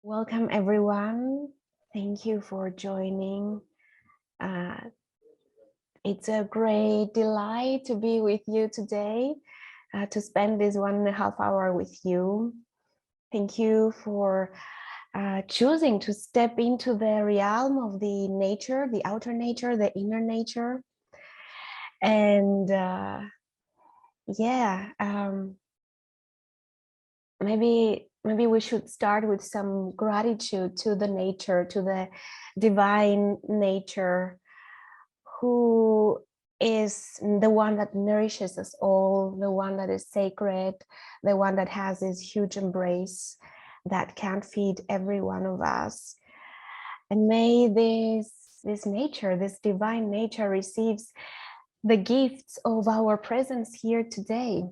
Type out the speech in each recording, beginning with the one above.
Welcome everyone. Thank you for joining. It's a great delight to be with you today, to spend this 1.5 hours with you. Thank you for choosing to step into the realm of the nature, the outer nature, the inner nature. And maybe we should start with some gratitude to the nature, to the divine nature, who is the one that nourishes us all, the one that is sacred, the one that has this huge embrace that can feed every one of us. And may this nature, this divine nature, receives the gifts of our presence here today.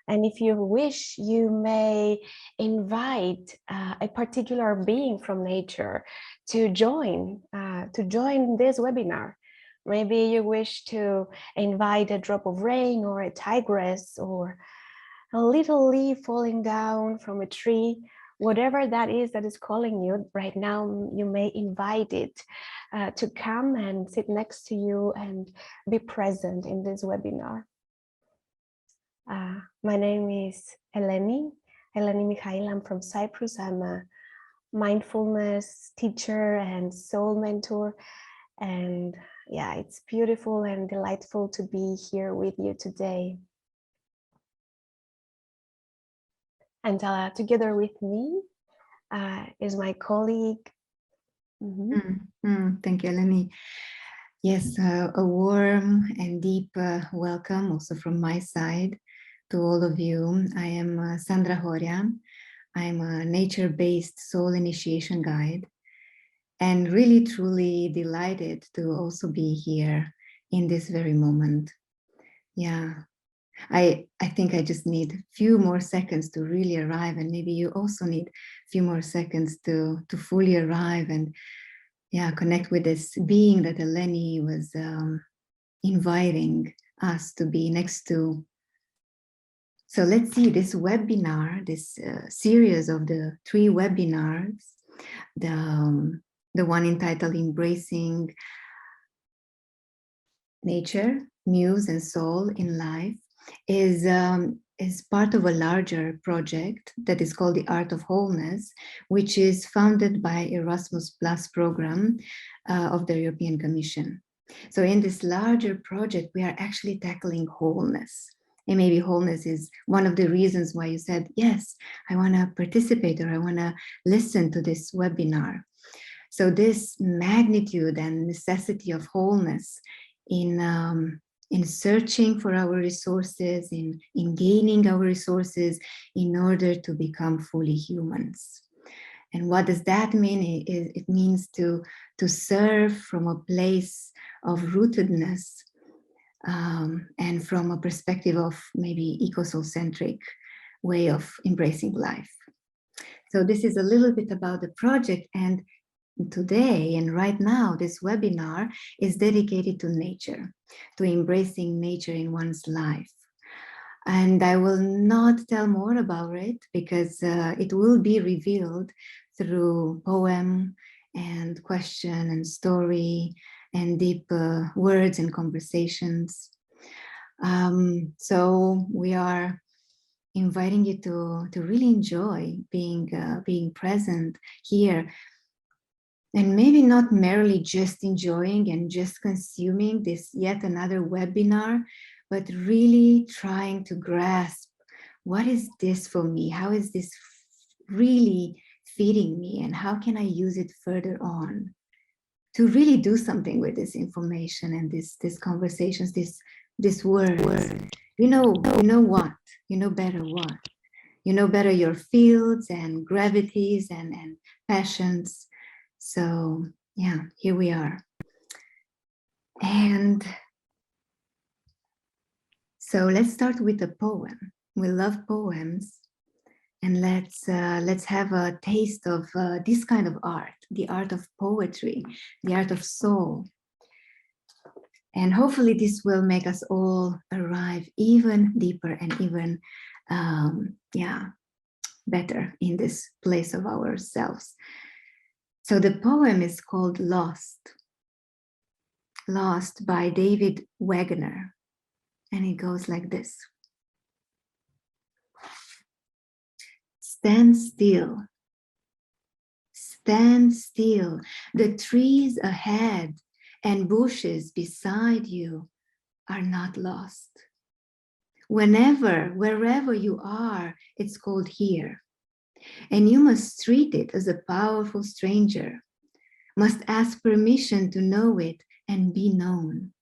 And if you wish, you may invite a particular being from nature to join this webinar. Maybe you wish to invite a drop of rain or a tigress or a little leaf falling down from a tree. Whatever that is calling you right now, you may invite it to come and sit next to you and be present in this webinar. My name is Eleni Michail. I'm from Cyprus. I'm a mindfulness teacher and soul mentor. And yeah, it's beautiful and delightful to be here with you today. And together with me is my colleague. Thank you, Eleni. Yes, a warm and deep welcome also from my side to all of you. I am Sandra Horea. I'm a nature-based soul initiation guide and really truly delighted to also be here in this very moment. Yeah, I think I just need a few more seconds to really arrive, and maybe you also need a few more seconds to fully arrive and connect with this being that Eleni was inviting us to be next to. So let's see this webinar, this series of the 3 webinars, the one entitled Embracing Nature, Muse and Soul in Life is part of a larger project that is called the Art of Wholeness, which is founded by Erasmus Plus program of the European Commission. So in this larger project, we are actually tackling wholeness. And maybe wholeness is one of the reasons why you said, yes, I want to participate or I want to listen to this webinar. So this magnitude and necessity of wholeness in searching for our resources, in gaining our resources in order to become fully humans. And what does that mean? It means to serve from a place of rootedness and from a perspective of maybe eco-soul-centric way of embracing life. So this is a little bit about the project, and today and right now, this webinar is dedicated to nature, to embracing nature in one's life. And I will not tell more about it because it will be revealed through poem and question and story and deep words and conversations. So we are inviting you to really enjoy being present here. And maybe not merely just enjoying and just consuming this yet another webinar, but really trying to grasp, what is this for me? How is this really feeding me? And how can I use it further on to really do something with this information and these conversations, this words? You know what? You know better what? You know better your fields and gravities and passions. So yeah, here we are. And so let's start with a poem. We love poems, and let's have a taste of this kind of art, the art of poetry, the art of soul. And hopefully this will make us all arrive even deeper and even better in this place of ourselves. So the poem is called Lost. Lost by David Wagner. And it goes like this. Stand still. Stand still. The trees ahead and bushes beside you are not lost. Wherever you are, it's called here. And you must treat it as a powerful stranger, must ask permission to know it and be known.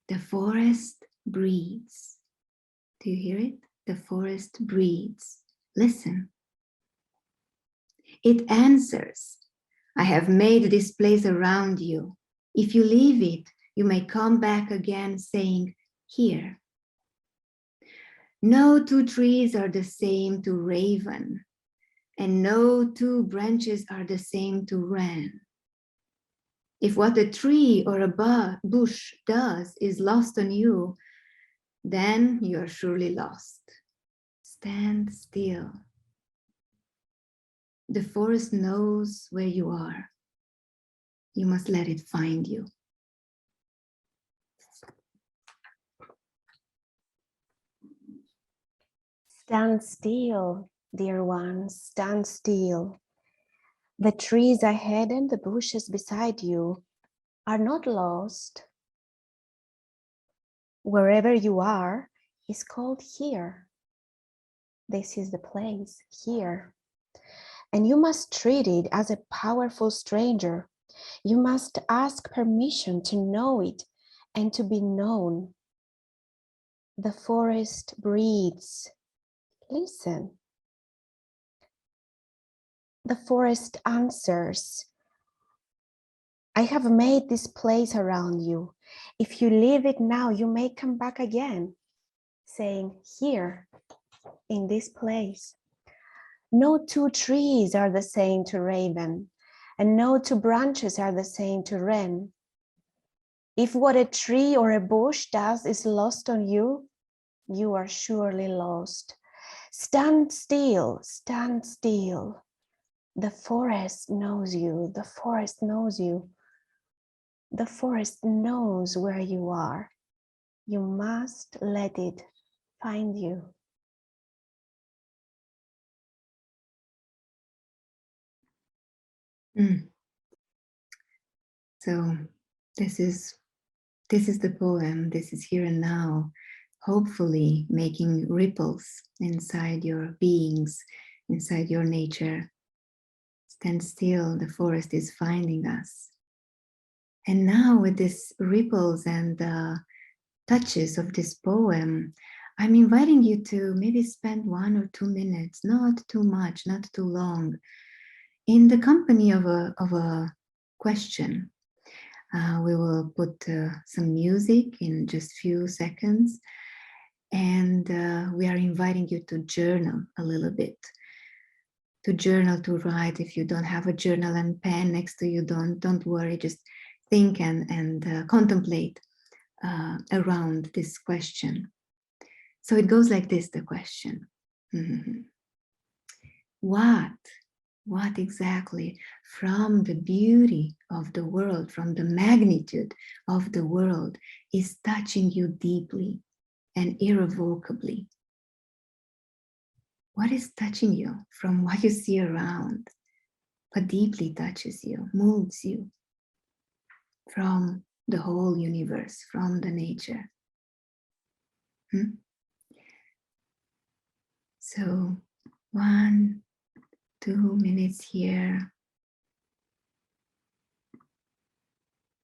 The forest breathes. Do you hear it? The forest breathes. Listen. It answers. I have made this place around you. If you leave it, you may come back again saying, here. No two trees are the same to raven, and no two branches are the same to wren. If what a tree or a bush does is lost on you, then you are surely lost. Stand still. The forest knows where you are. You must let it find you. Stand still, dear ones, stand still. The trees ahead and the bushes beside you are not lost. Wherever you are is called here. This is the place, here. And you must treat it as a powerful stranger. You must ask permission to know it and to be known. The forest breathes. Listen. The forest answers. I have made this place around you. If you leave it now, you may come back again, saying, here, in this place. No two trees are the same to raven, and no two branches are the same to wren. If what a tree or a bush does is lost on you, you are surely lost. Stand still, stand still. The forest knows you, the forest knows you. The forest knows where you are. You must let it find you. So this is the poem. This is here and now, hopefully making ripples inside your beings, inside your nature. Stand still, the forest is finding us. And now with these ripples and touches of this poem, I'm inviting you to maybe spend 1 or 2 minutes, not too much, not too long, in the company of a question. We will put some music in just few seconds, and we are inviting you to journal a little bit. To journal, to write. If you don't have a journal and pen next to you, don't worry, just think and contemplate around this question. So it goes like this, the question. What exactly from the beauty of the world, from the magnitude of the world, is touching you deeply and irrevocably? What is touching you from what you see around? What deeply touches you, moves you from the whole universe, from the nature? So 1, 2 minutes here.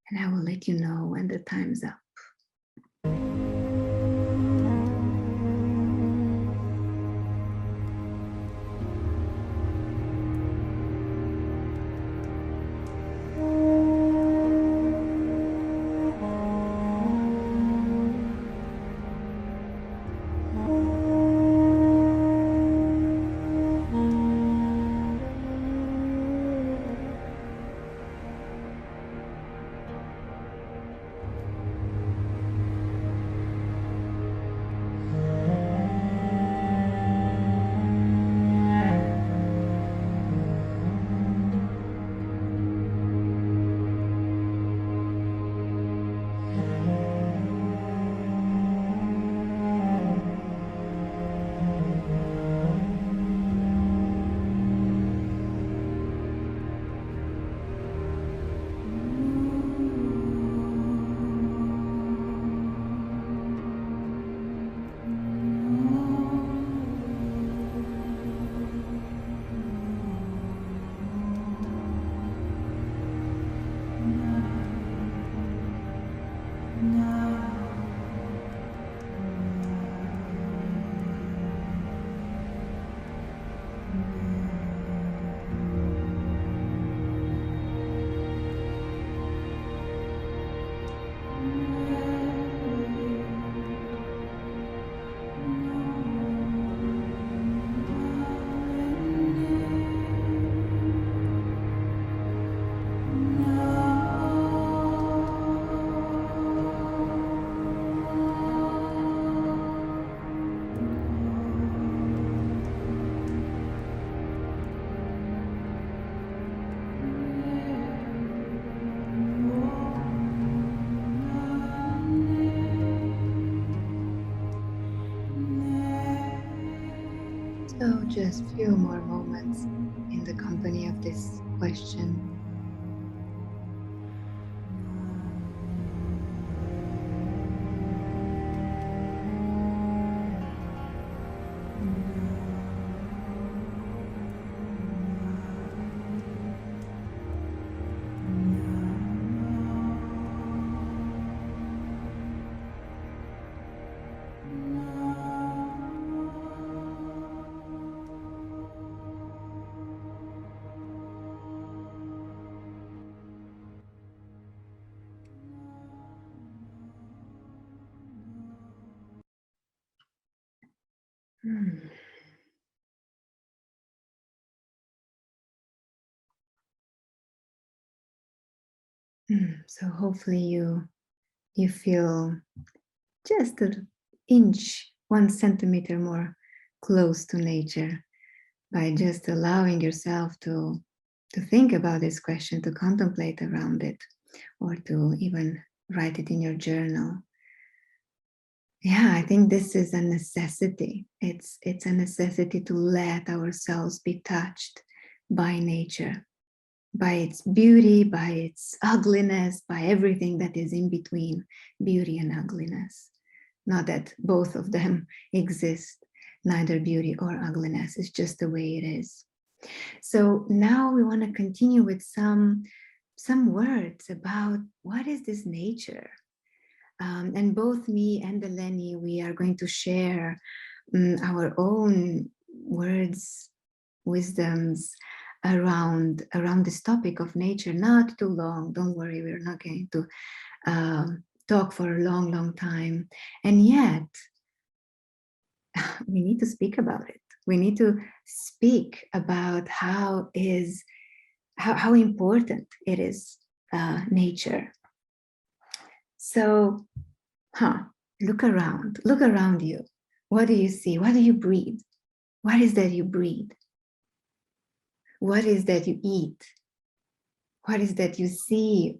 And I will let you know when the time's up. just few more moments in the company of this question. Hmm. So hopefully you feel just an inch, 1 centimeter more close to nature by just allowing yourself to think about this question, to contemplate around it, or to even write it in your journal. Yeah, I think this is a necessity. It's a necessity to let ourselves be touched by nature, by its beauty, by its ugliness, by everything that is in between beauty and ugliness. Not that both of them exist, neither beauty or ugliness, it's just the way it is. So now we want to continue with some words about what is this nature. And both me and Eleni, we are going to share our own words, wisdoms around this topic of nature. Not too long, don't worry, we're not going to talk for a long time. And yet, we need to speak about it. We need to speak about how important it is, nature. So, look around you. What do you see? What do you breathe? What is that you breathe? What is that you eat? What is that you see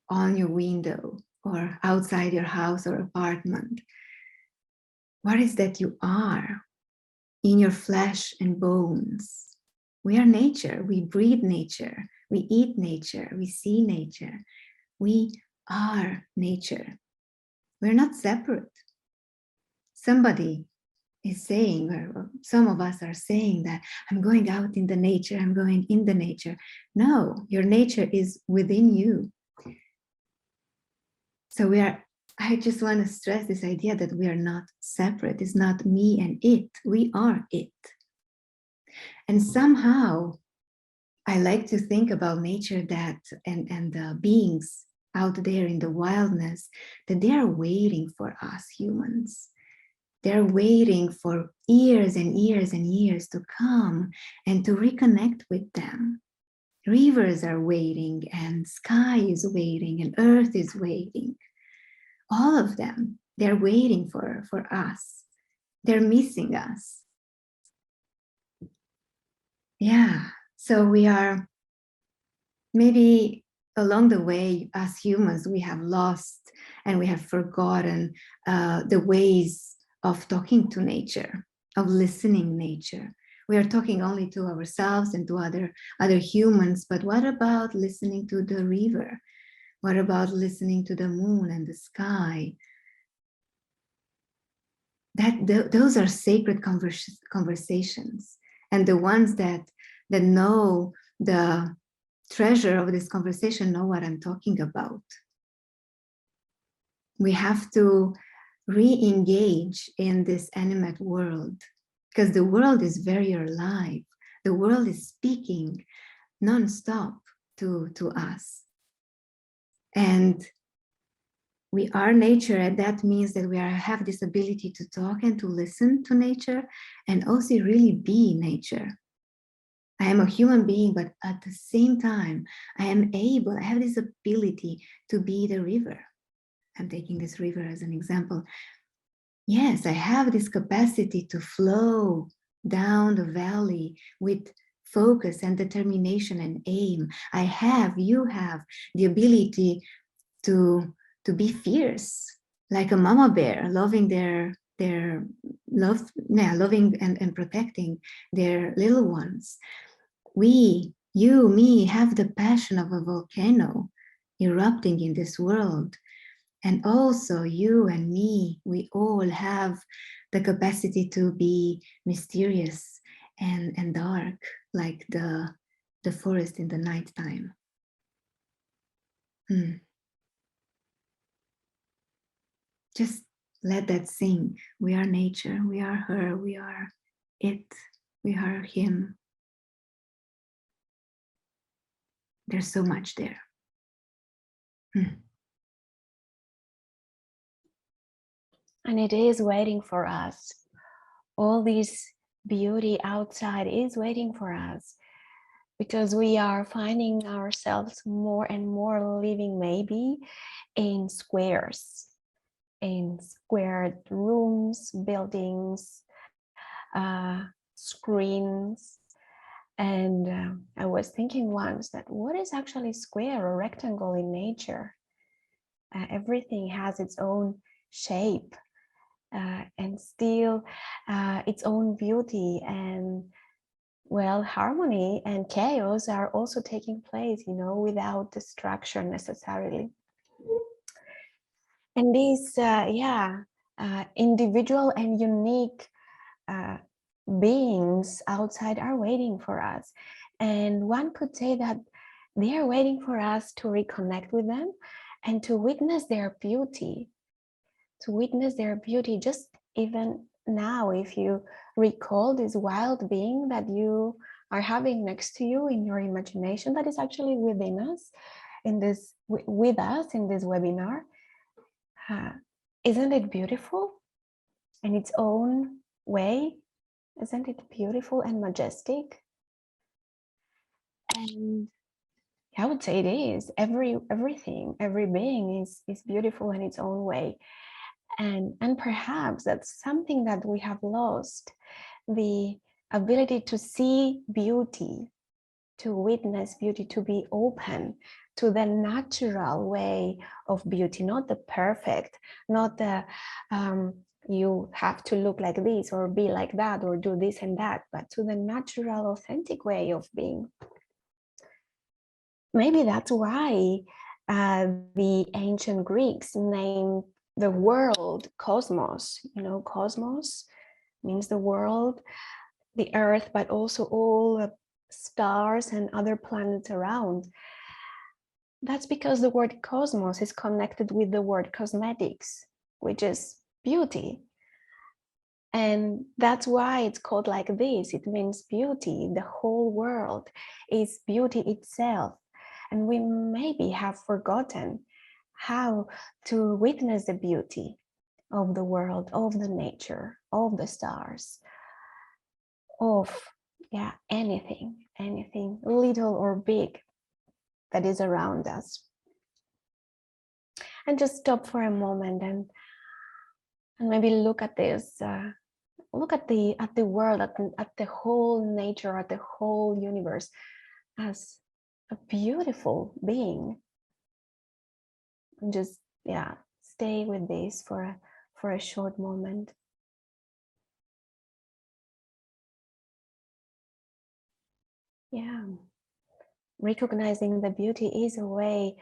on your window or outside your house or apartment? What is that you are in your flesh and bones? We are nature. We breathe nature. We eat nature. We see nature. We are nature. We're not separate. Somebody is saying, or some of us are saying that I'm going out in the nature, I'm going in the nature. No, your nature is within you. So I just want to stress this idea that we are not separate. It's not me and it. We are it. And somehow I like to think about nature that and the beings out there in the wildness, that they are waiting for us humans. They're waiting for years and years and years to come and to reconnect with them. Rivers are waiting, and sky is waiting, and earth is waiting. All of them, they're waiting for us. They're missing us. Yeah, so we are maybe along the way, as humans, we have lost and we have forgotten the ways of talking to nature, of listening nature. We are talking only to ourselves and to other humans, but what about listening to the river? What about listening to the moon and the sky? Those are sacred conversations, and the ones that know the treasure of this conversation know what I'm talking about. We have to re-engage in this animate world, because the world is very alive. The world is speaking non-stop to us. And we are nature, and that means that we have this ability to talk and to listen to nature, and also really be nature. I am a human being, but at the same time, I have this ability to be the river. I'm taking this river as an example. Yes, I have this capacity to flow down the valley with focus and determination and aim. You have the ability to be fierce, like a mama bear, loving their loving and protecting their little ones. We, you, me, have the passion of a volcano erupting in this world. And also you and me, we all have the capacity to be mysterious and dark, like the forest in the nighttime. Just let that sink. We are nature, we are her, we are it, we are him. There's so much there. And it is waiting for us. All this beauty outside is waiting for us, because we are finding ourselves more and more living maybe in squares, in squared rooms, buildings, screens. And I was thinking once that what is actually square or rectangle in nature? Everything has its own shape and still its own beauty, and well, harmony and chaos are also taking place, without destruction necessarily. And these individual and unique beings outside are waiting for us, and one could say that they are waiting for us to reconnect with them and to witness their beauty, just even now. If you recall this wild being that you are having next to you in your imagination, that is actually within us with us in this webinar, isn't it beautiful in its own way? Isn't it beautiful and majestic? And I would say it is. Everything, every being is beautiful in its own way. And perhaps that's something that we have lost, the ability to see beauty, to witness beauty, to be open to the natural way of beauty, not the perfect, not the you have to look like this or be like that or do this and that, but to the natural, authentic way of being. Maybe that's why the ancient Greeks named the world cosmos. Cosmos means the world, the earth, but also all the stars and other planets around. That's because the word cosmos is connected with the word cosmetics, which is beauty. And that's why it's called like this. It means beauty. The whole world is beauty itself. And we maybe have forgotten how to witness the beauty of the world, of the nature, of the stars, of anything little or big that is around us. And just stop for a moment and maybe look at this. Look at the world, at the whole nature, at the whole universe as a beautiful being. And just stay with this for a short moment. Recognizing the beauty is a way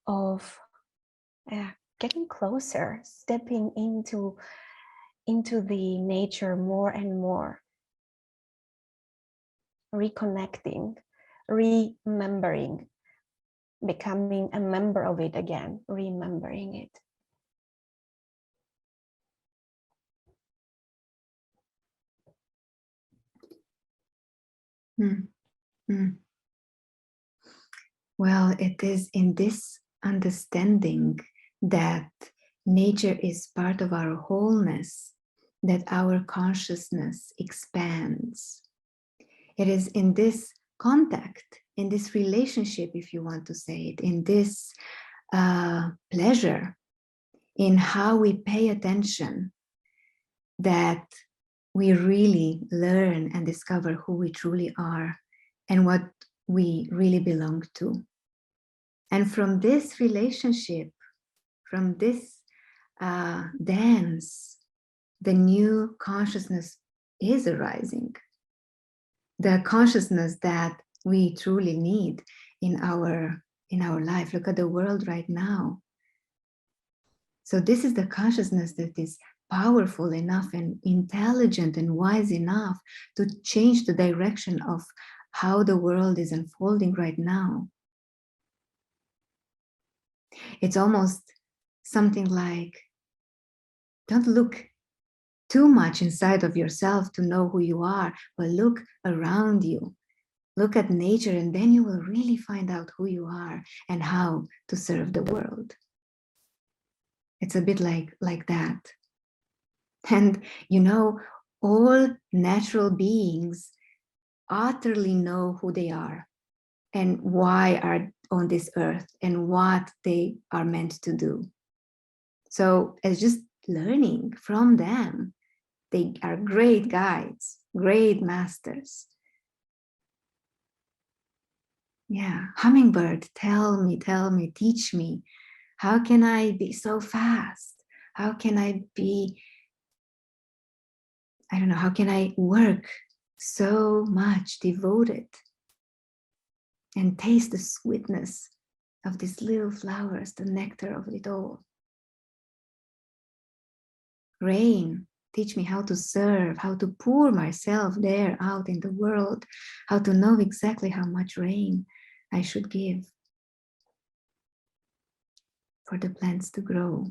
of getting closer, stepping into the nature more and more, reconnecting, remembering, becoming a member of it again, remembering it. Well, it is in this understanding that nature is part of our wholeness that our consciousness expands. It is in this contact, in this relationship, if you want to say it, in this pleasure, in how we pay attention, that we really learn and discover who we truly are and what we really belong to. And from this relationship, from this dance, the new consciousness is arising. The consciousness that we truly need in our life. Look at the world right now. So this is the consciousness that is powerful enough and intelligent and wise enough to change the direction of how the world is unfolding right now. It's almost something like, don't look too much inside of yourself to know who you are, but look around you. Look at nature, and then you will really find out who you are and how to serve the world. It's a bit like that. And you know, all natural beings utterly know who they are and why are on this earth and what they are meant to do. So as just learning from them, they are great guides, great masters. Yeah, hummingbird, tell me, teach me. How can I be so fast? How can I be, I don't know, how can I work so much devoted and taste the sweetness of these little flowers, the nectar of it all? Rain, teach me how to serve, how to pour myself there out in the world, how to know exactly how much rain I should give for the plants to grow.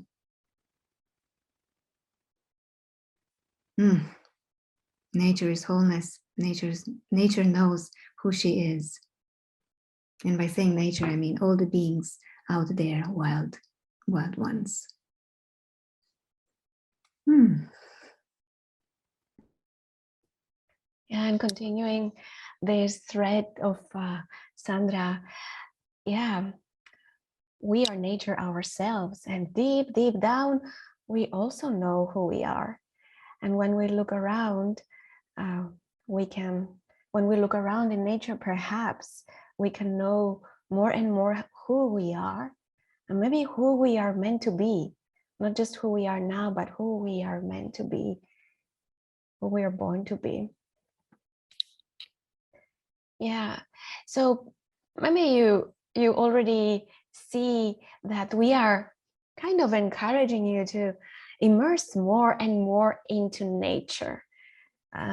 Nature is wholeness. Nature knows who she is. And by saying nature, I mean all the beings out there, wild ones. Yeah, and continuing this thread of Sandra, yeah, we are nature ourselves, and deep down, we also know who we are. And when we look around, when we look around in nature, perhaps we can know more and more who we are, and maybe who we are meant to be, not just who we are now, but who we are meant to be, who we are born to be. Yeah, so maybe you already see that we are kind of encouraging you to immerse more and more into nature.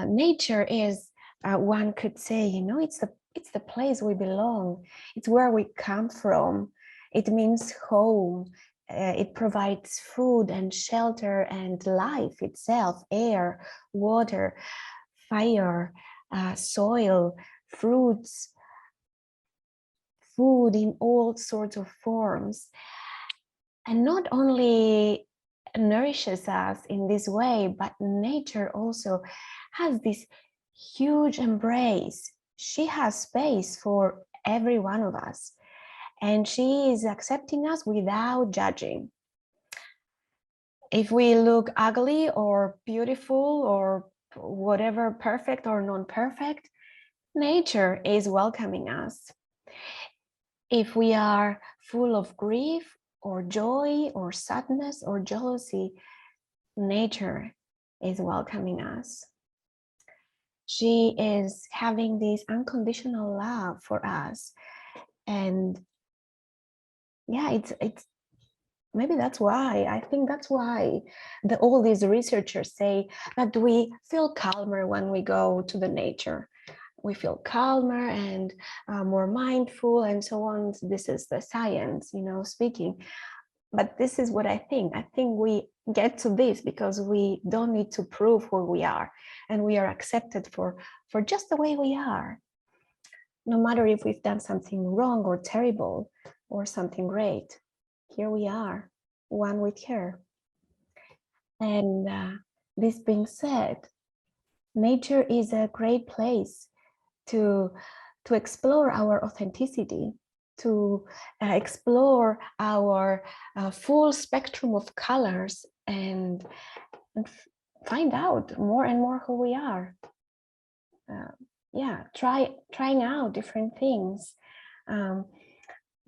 Nature is, one could say, you know, it's the place we belong. It's where we come from. It means home. It provides food and shelter and life itself, air, water, fire, soil, fruits, food in all sorts of forms. And not only nourishes us in this way, but nature also has this huge embrace. She has space for every one of us, and she is accepting us without judging. If we look ugly or beautiful or whatever, perfect or non-perfect, nature is welcoming us. If we are full of grief or joy or sadness or jealousy, nature is welcoming us. She is having this unconditional love for us. And yeah, it's maybe that's why, I think that's why all these researchers say that we feel calmer when we go to the nature. We feel calmer and more mindful and so on. This is the science, you know, speaking. But this is what I think. I think we get to this because we don't need to prove who we are, and we are accepted for just the way we are. No matter if we've done something wrong or terrible or something great, here we are, one with her. And this being said, nature is a great place to explore our authenticity, to explore our full spectrum of colors and find out more and more who we are. Yeah, trying out different things,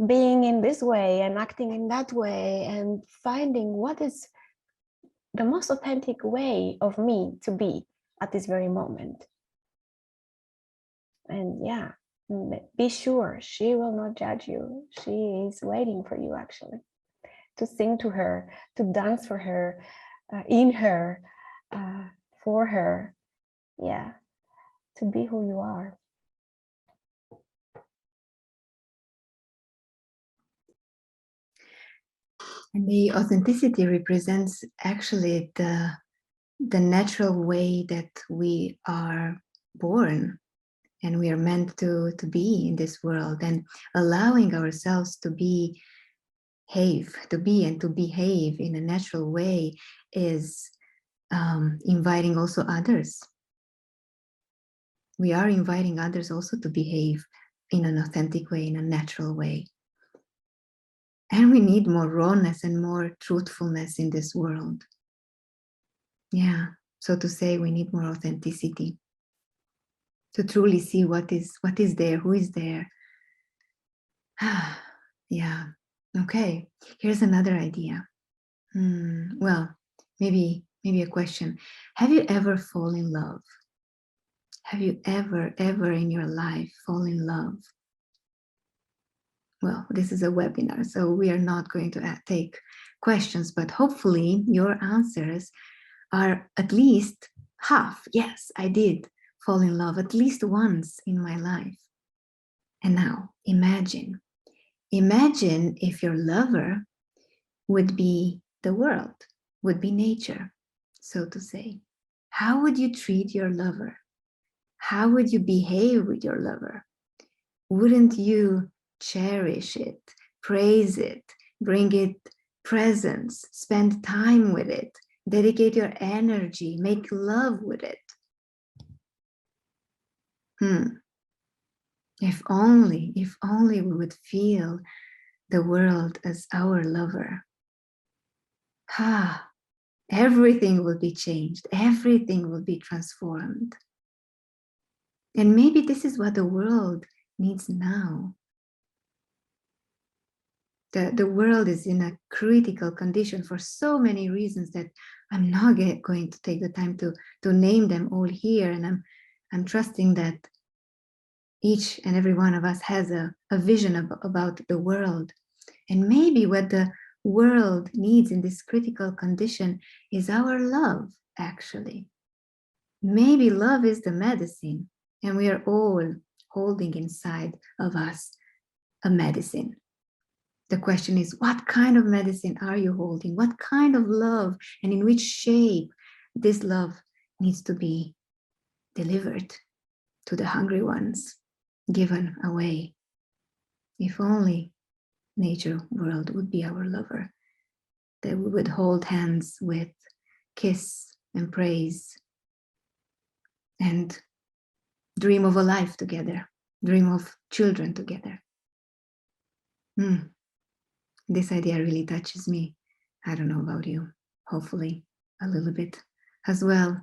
being in this way and acting in that way, and finding what is the most authentic way of me to be at this very moment. And yeah, be sure she will not judge you. She is waiting for you, actually, to sing to her, to dance for her, in her, for her. Yeah, to be who you are. And the authenticity represents actually the natural way that we are born and we are meant to be in this world, and allowing ourselves to be and to behave in a natural way is inviting also others. We are inviting others also to behave in an authentic way, in a natural way. And we need more rawness and more truthfulness in this world. Yeah, so to say, we need more authenticity to truly see what is there, who is there. Yeah, okay, here's another idea. Well, maybe a question. Have you ever fallen in love? Have you ever in your life fallen in love? Well, this is a webinar, so we are not going to take questions, but hopefully your answers are at least half. Yes, I did fall in love at least once in my life. And now imagine if your lover would be the world, would be nature, so to say. How would you treat your lover? How would you behave with your lover? Wouldn't you cherish it, praise it, bring it presents, spend time with it, dedicate your energy, make love with it? If only we would feel the world as our lover. Everything will be changed. Everything will be transformed. And maybe this is what the world needs now. The world is in a critical condition for so many reasons that I'm not going to take the time to name them all here. And I'm trusting that each and every one of us has a vision about the world. And maybe what the world needs in this critical condition is our love, actually. Maybe love is the medicine, and we are all holding inside of us a medicine. The question is, what kind of medicine are you holding? What kind of love, and in which shape this love needs to be delivered to the hungry ones, given away? If only nature world would be our lover, that we would hold hands with, kiss and praise, and dream of a life together, dream of children together. This idea really touches me. I don't know about you, hopefully a little bit as well.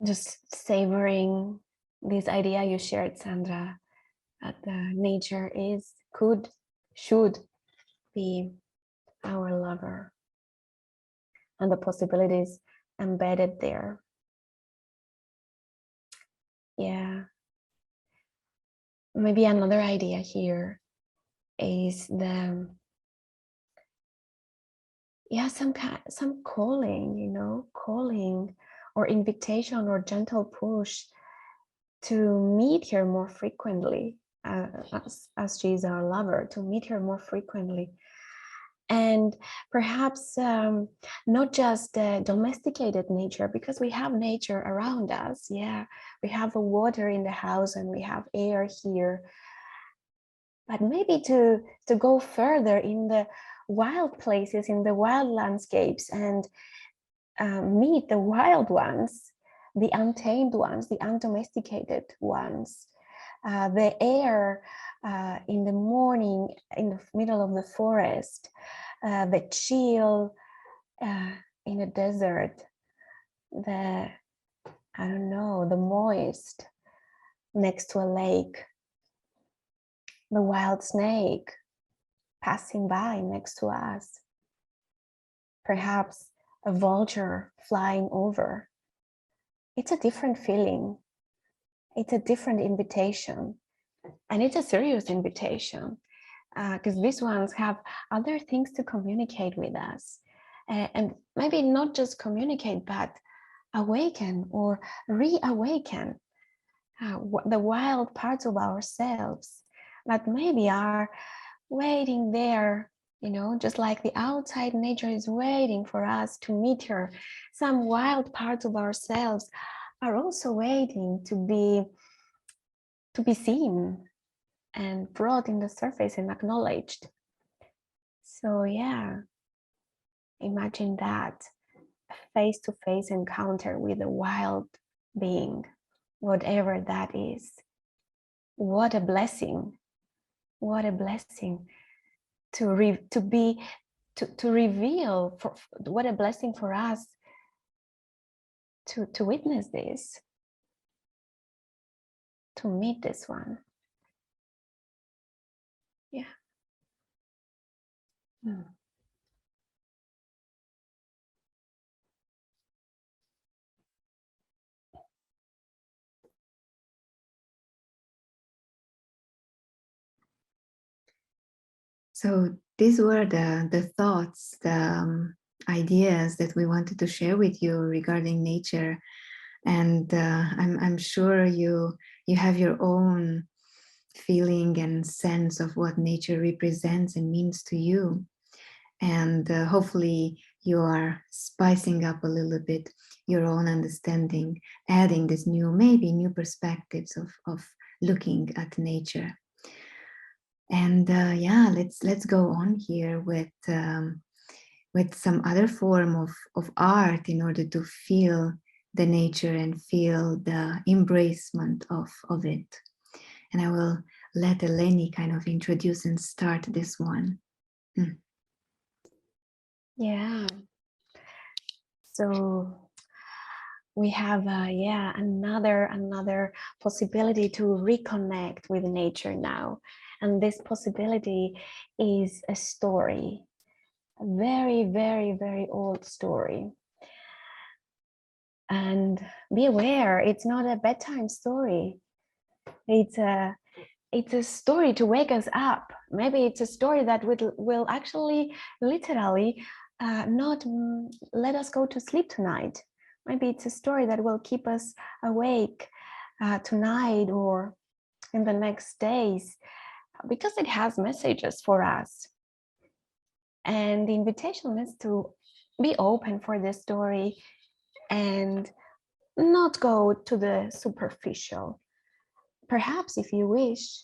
Just savoring this idea you shared, Sandra, that nature should be our lover, and the possibilities embedded there. Yeah. Maybe another idea here is some calling or invitation or gentle push to meet her more frequently, as she's our lover, to meet her more frequently. And perhaps not just domesticated nature, because we have nature around us. Yeah, we have water in the house and we have air here. But maybe to go further in the wild places, in the wild landscapes, and meet the wild ones, the untamed ones, the undomesticated ones. The air in the morning in the middle of the forest, the chill in a desert, the moist next to a lake. the wild snake passing by next to us, perhaps a vulture flying over. It's a different feeling. It's a different invitation, and it's a serious invitation, because these ones have other things to communicate with us, and maybe not just communicate, but awaken or reawaken the wild parts of ourselves that maybe are waiting there, just like the outside nature is waiting for us to meet her. Some wild parts of ourselves are also waiting to be seen and brought in the surface and acknowledged. So yeah, imagine that, a face-to-face encounter with a wild being, whatever that is. What a blessing! What a blessing to reveal. What a blessing for us to witness this, to meet this one. Yeah. So these were the thoughts, the ideas that we wanted to share with you regarding nature. And I'm sure you have your own feeling and sense of what nature represents and means to you. And hopefully you are spicing up a little bit your own understanding, adding this maybe new perspectives of looking at nature. And yeah, let's go on here with some other form of art in order to feel the nature and feel the embracement of it. And I will let Eleni kind of introduce and start this one. Yeah. So we have another possibility to reconnect with nature now, and this possibility is a story, a very, very, very old story. And be aware, it's not a bedtime story. It's a story to wake us up. Maybe it's a story that will actually literally not let us go to sleep tonight. Maybe it's a story that will keep us awake tonight or in the next days, because it has messages for us. And the invitation is to be open for this story and not go to the superficial. Perhaps if you wish,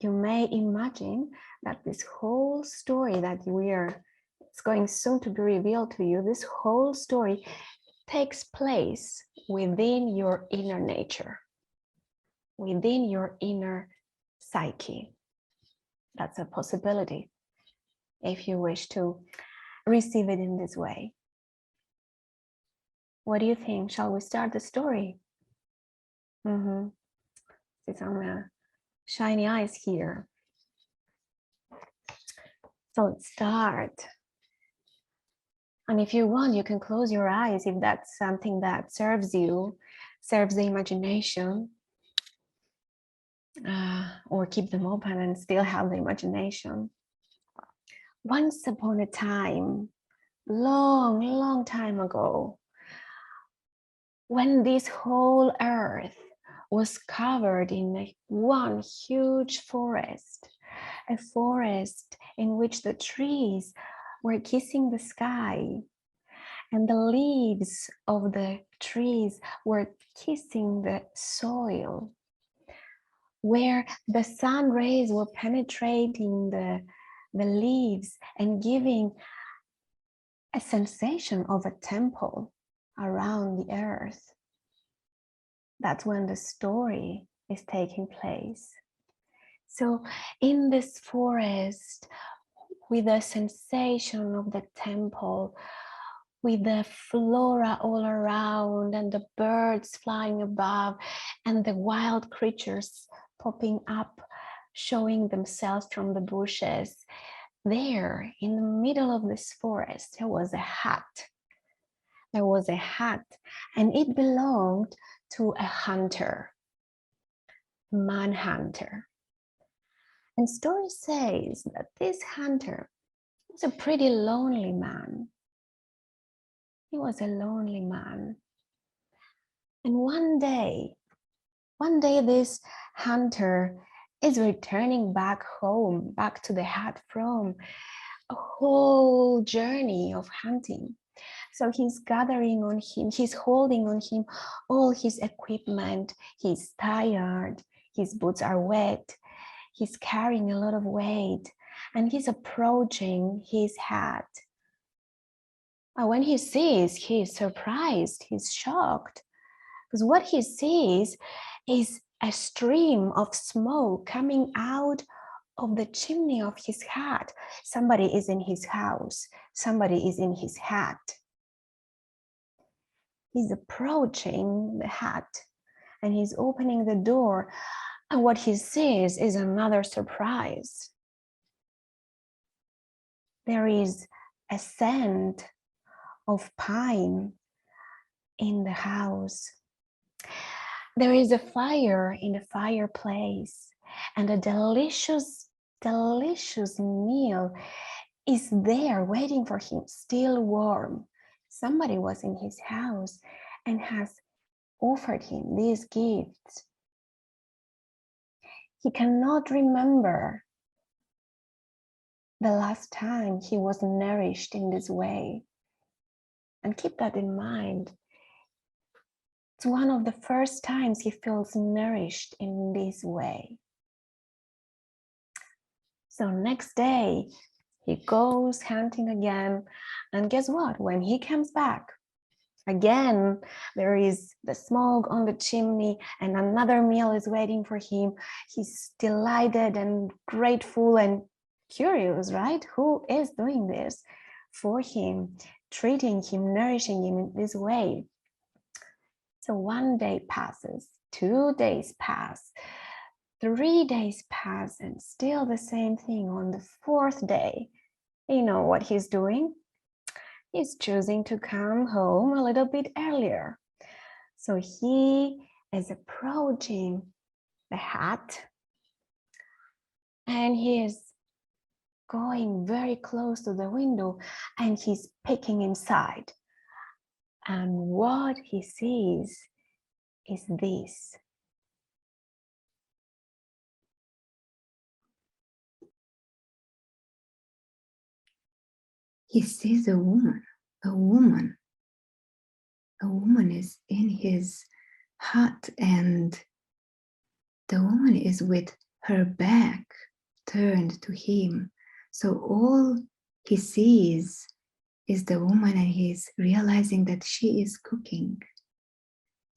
you may imagine that this whole story that it's going soon to be revealed to you, this whole story takes place within your inner nature, within your inner psyche. That's a possibility if you wish to receive it in this way. What do you think? Shall we start the story? See some shiny eyes here. So let's start. And if you want, you can close your eyes if that's something that serves you, serves the imagination, or keep them open and still have the imagination. Once upon a time, long time ago, when this whole earth was covered in one huge forest, a forest in which the trees were kissing the sky and the leaves of the trees were kissing the soil, where the sun rays were penetrating the leaves and giving a sensation of a temple around the earth. That's when the story is taking place. So in this forest, with the sensation of the temple, with the flora all around and the birds flying above and the wild creatures popping up showing themselves from the bushes. There, in the middle of this forest, there was a hut. There was a hut, and it belonged to a hunter, manhunter. And story says that this hunter was a pretty lonely man. He was a lonely man. And one day this hunter is returning back home, back to the hut from a whole journey of hunting. So he's gathering on him, he's holding on him all his equipment. He's tired, his boots are wet, he's carrying a lot of weight, and he's approaching his hut. But when he sees, he's surprised, he's shocked, because what he sees is a stream of smoke coming out of the chimney of his hut. Somebody is in his house, somebody is in his hut. He's approaching the hut and he's opening the door, and what he sees is another surprise. There is a scent of pine in the house. There is a fire in the fireplace, and a delicious, delicious meal is there waiting for him, still warm. Somebody was in his house and has offered him these gifts. He cannot remember the last time he was nourished in this way. And keep that in mind. It's one of the first times he feels nourished in this way. So next day, he goes hunting again. And guess what? When he comes back, again, there is the smoke on the chimney and another meal is waiting for him. He's delighted and grateful and curious, right? Who is doing this for him, treating him, nourishing him in this way? So 1 day passes, 2 days pass, 3 days pass, and still the same thing. On the 4th day, you know what he's doing? He's choosing to come home a little bit earlier. So he is approaching the hut and he is going very close to the window and he's peeking inside. And what he sees is this. He sees a woman. A woman is in his hut, and the woman is with her back turned to him. So all he sees is the woman, and he's realizing that she is cooking.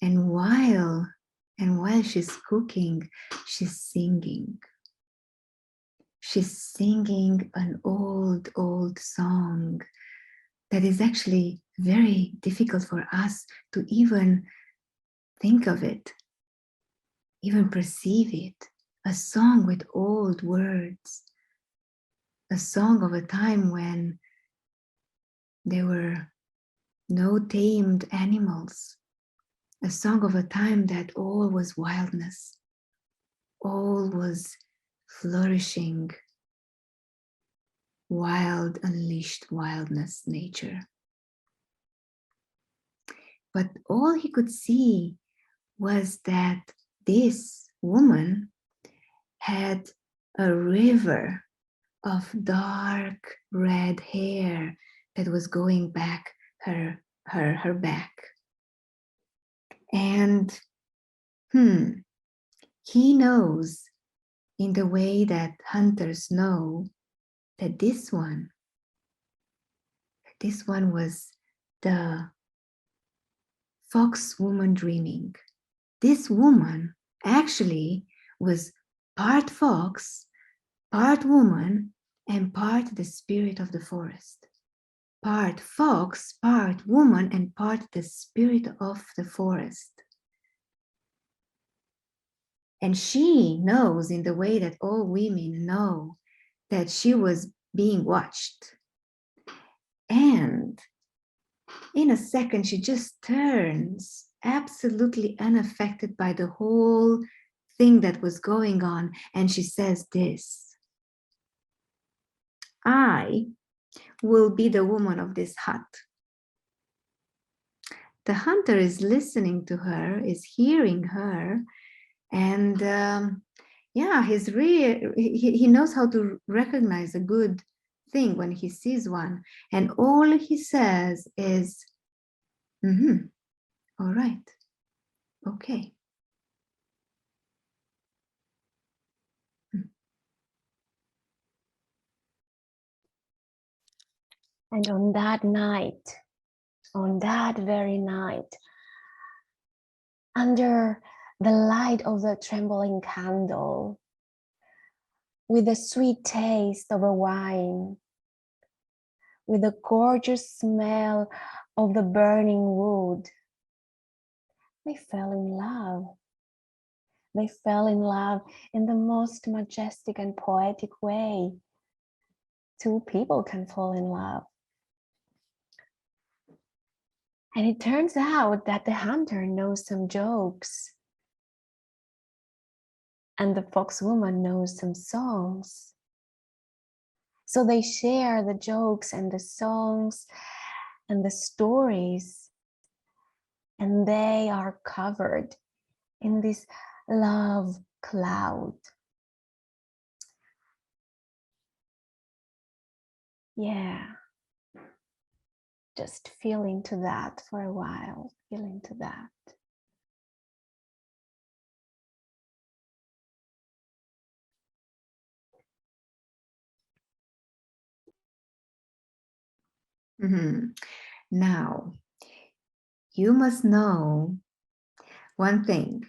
And while she's cooking, she's singing. She's singing an old song that is actually very difficult for us to even think of it, even perceive it. A song with old words, a song of a time when there were no tamed animals, a song of a time that all was wildness, all was flourishing, wild, unleashed wildness, nature. But all he could see was that this woman had a river of dark red hair that was going back her back. And he knows, in the way that hunters know, that this one was the fox woman dreaming. This woman actually was part fox, part woman, and part the spirit of the forest. Part fox, part woman, and part the spirit of the forest. And she knows, in the way that all women know, that she was being watched. And in a second, she just turns, absolutely unaffected by the whole thing that was going on. And she says this: I will be the woman of this hut. The hunter is listening to her, is hearing her, and yeah, he knows how to recognize a good thing when he sees one. And all he says is, all right, okay. And on that night, on that very night, under the light of the trembling candle, with the sweet taste of a wine, with the gorgeous smell of the burning wood, they fell in love. They fell in love in the most majestic and poetic way two people can fall in love. And it turns out that the hunter knows some jokes and the fox woman knows some songs. So they share the jokes and the songs and the stories, and they are covered in this love cloud. Yeah. Just feel into that for a while. Feel into that. Now, you must know one thing,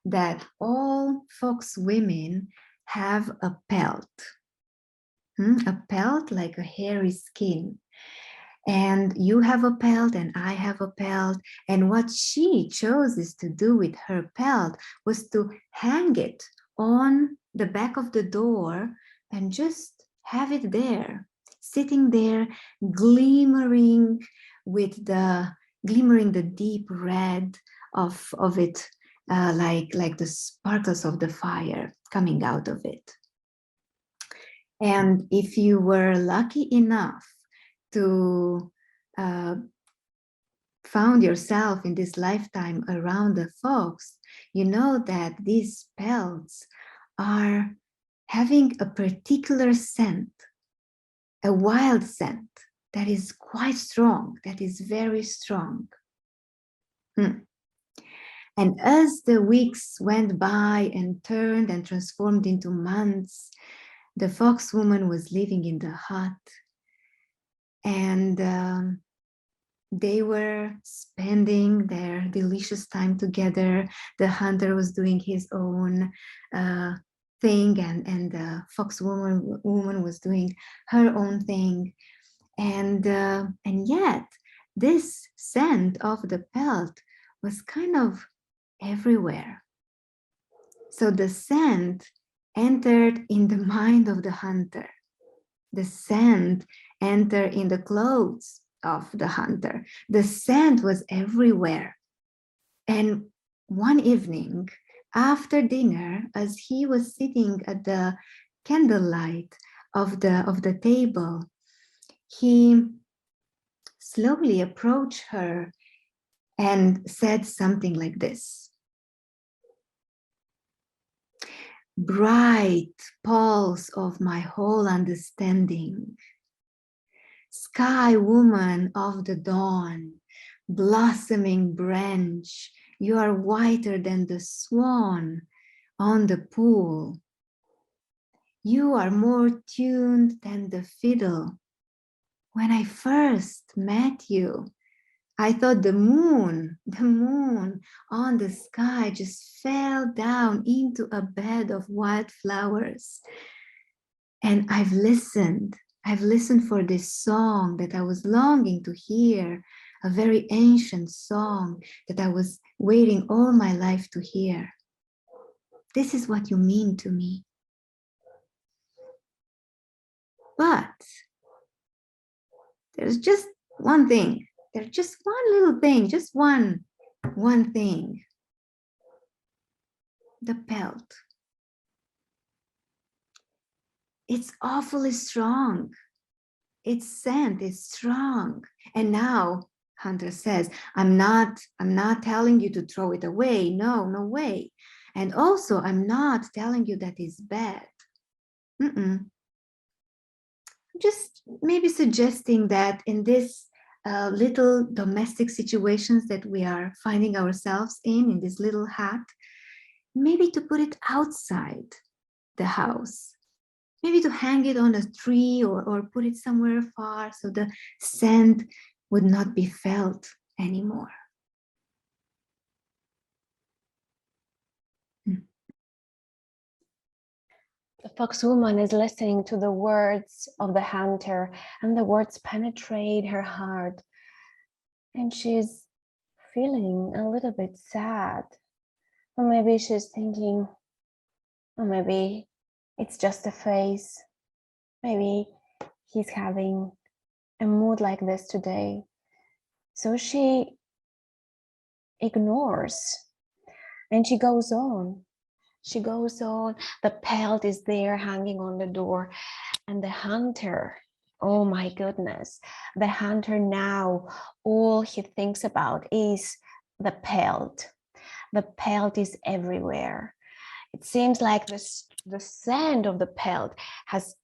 that all fox women have a pelt. A pelt like a hairy skin. And you have a pelt and I have a pelt. And what she chose to do with her pelt was to hang it on the back of the door and just have it there, sitting there, glimmering the deep red of it, like the sparkles of the fire coming out of it. And if you were lucky enough to found yourself in this lifetime around the fox, you know that these pelts are having a particular scent, a wild scent that is quite strong, that is very strong. And as the weeks went by and turned and transformed into months, the fox woman was living in the hut, and they were spending their delicious time together. The hunter was doing his own thing, and the fox woman was doing her own thing. And yet, this scent of the pelt was kind of everywhere. So the scent entered in the mind of the hunter. The scent entered in the clothes of the hunter. The scent was everywhere. And one evening after dinner, as he was sitting at the candlelight of the table, he slowly approached her and said something like this: bright pulse of my whole understanding, sky woman of the dawn, blossoming branch, you are whiter than the swan on the pool. You are more tuned than the fiddle. When I first met you, I thought the moon on the sky just fell down into a bed of wildflowers. And I've listened for this song that I was longing to hear, a very ancient song that I was waiting all my life to hear. This is what you mean to me. But there's just one thing. There's just one little thing, just one thing. The pelt. It's awfully strong. Its scent is strong. And now Hunter says, I'm not telling you to throw it away. No way. And also, I'm not telling you that it's bad. Just maybe suggesting that in this little domestic situations that we are finding ourselves in this little hut, maybe to put it outside the house, maybe to hang it on a tree or put it somewhere far so the scent would not be felt anymore. The fox woman is listening to the words of the hunter, and the words penetrate her heart. And she's feeling a little bit sad. Or maybe she's thinking, or maybe it's just a phase. Maybe he's having a mood like this today. So she ignores and she goes on. She goes on. The pelt is there hanging on the door. And the hunter, oh my goodness, the hunter now, all he thinks about is the pelt. The pelt is everywhere. It seems like the scent of the pelt has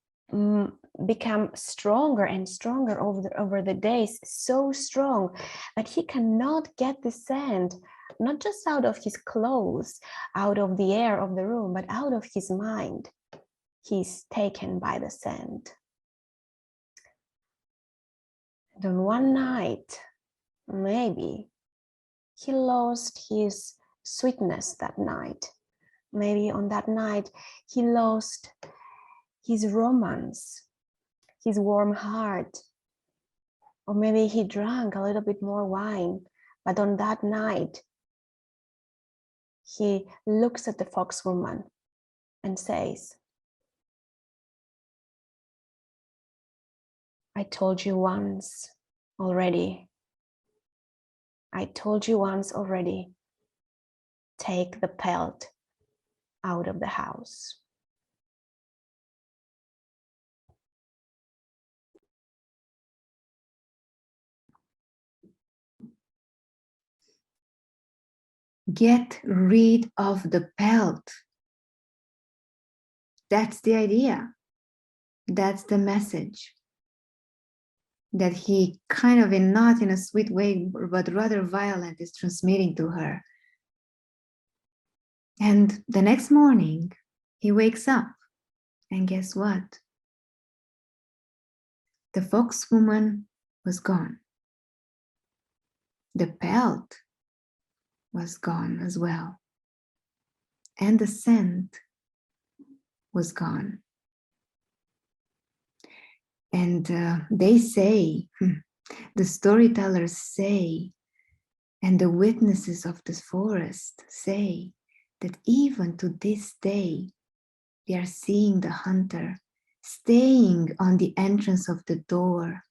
become stronger and stronger over the days, so strong that he cannot get the scent, not just out of his clothes, out of the air of the room, but out of his mind. He's taken by the scent. And on one night, maybe he lost his sweetness that night. Maybe on that night, he lost his romance, his warm heart. Or maybe he drank a little bit more wine. But on that night, he looks at the fox woman and says, I told you once already. I told you once already. Take the pelt out of the house. Get rid of the pelt. That's the idea. That's the message that he kind of, not in a sweet way, but rather violent, is transmitting to her. And the next morning, he wakes up, and guess what? The fox woman was gone. The pelt was gone as well. And the scent was gone. And they say, the storytellers say, and the witnesses of this forest say that even to this day, they are seeing the hunter staying on the entrance of the door,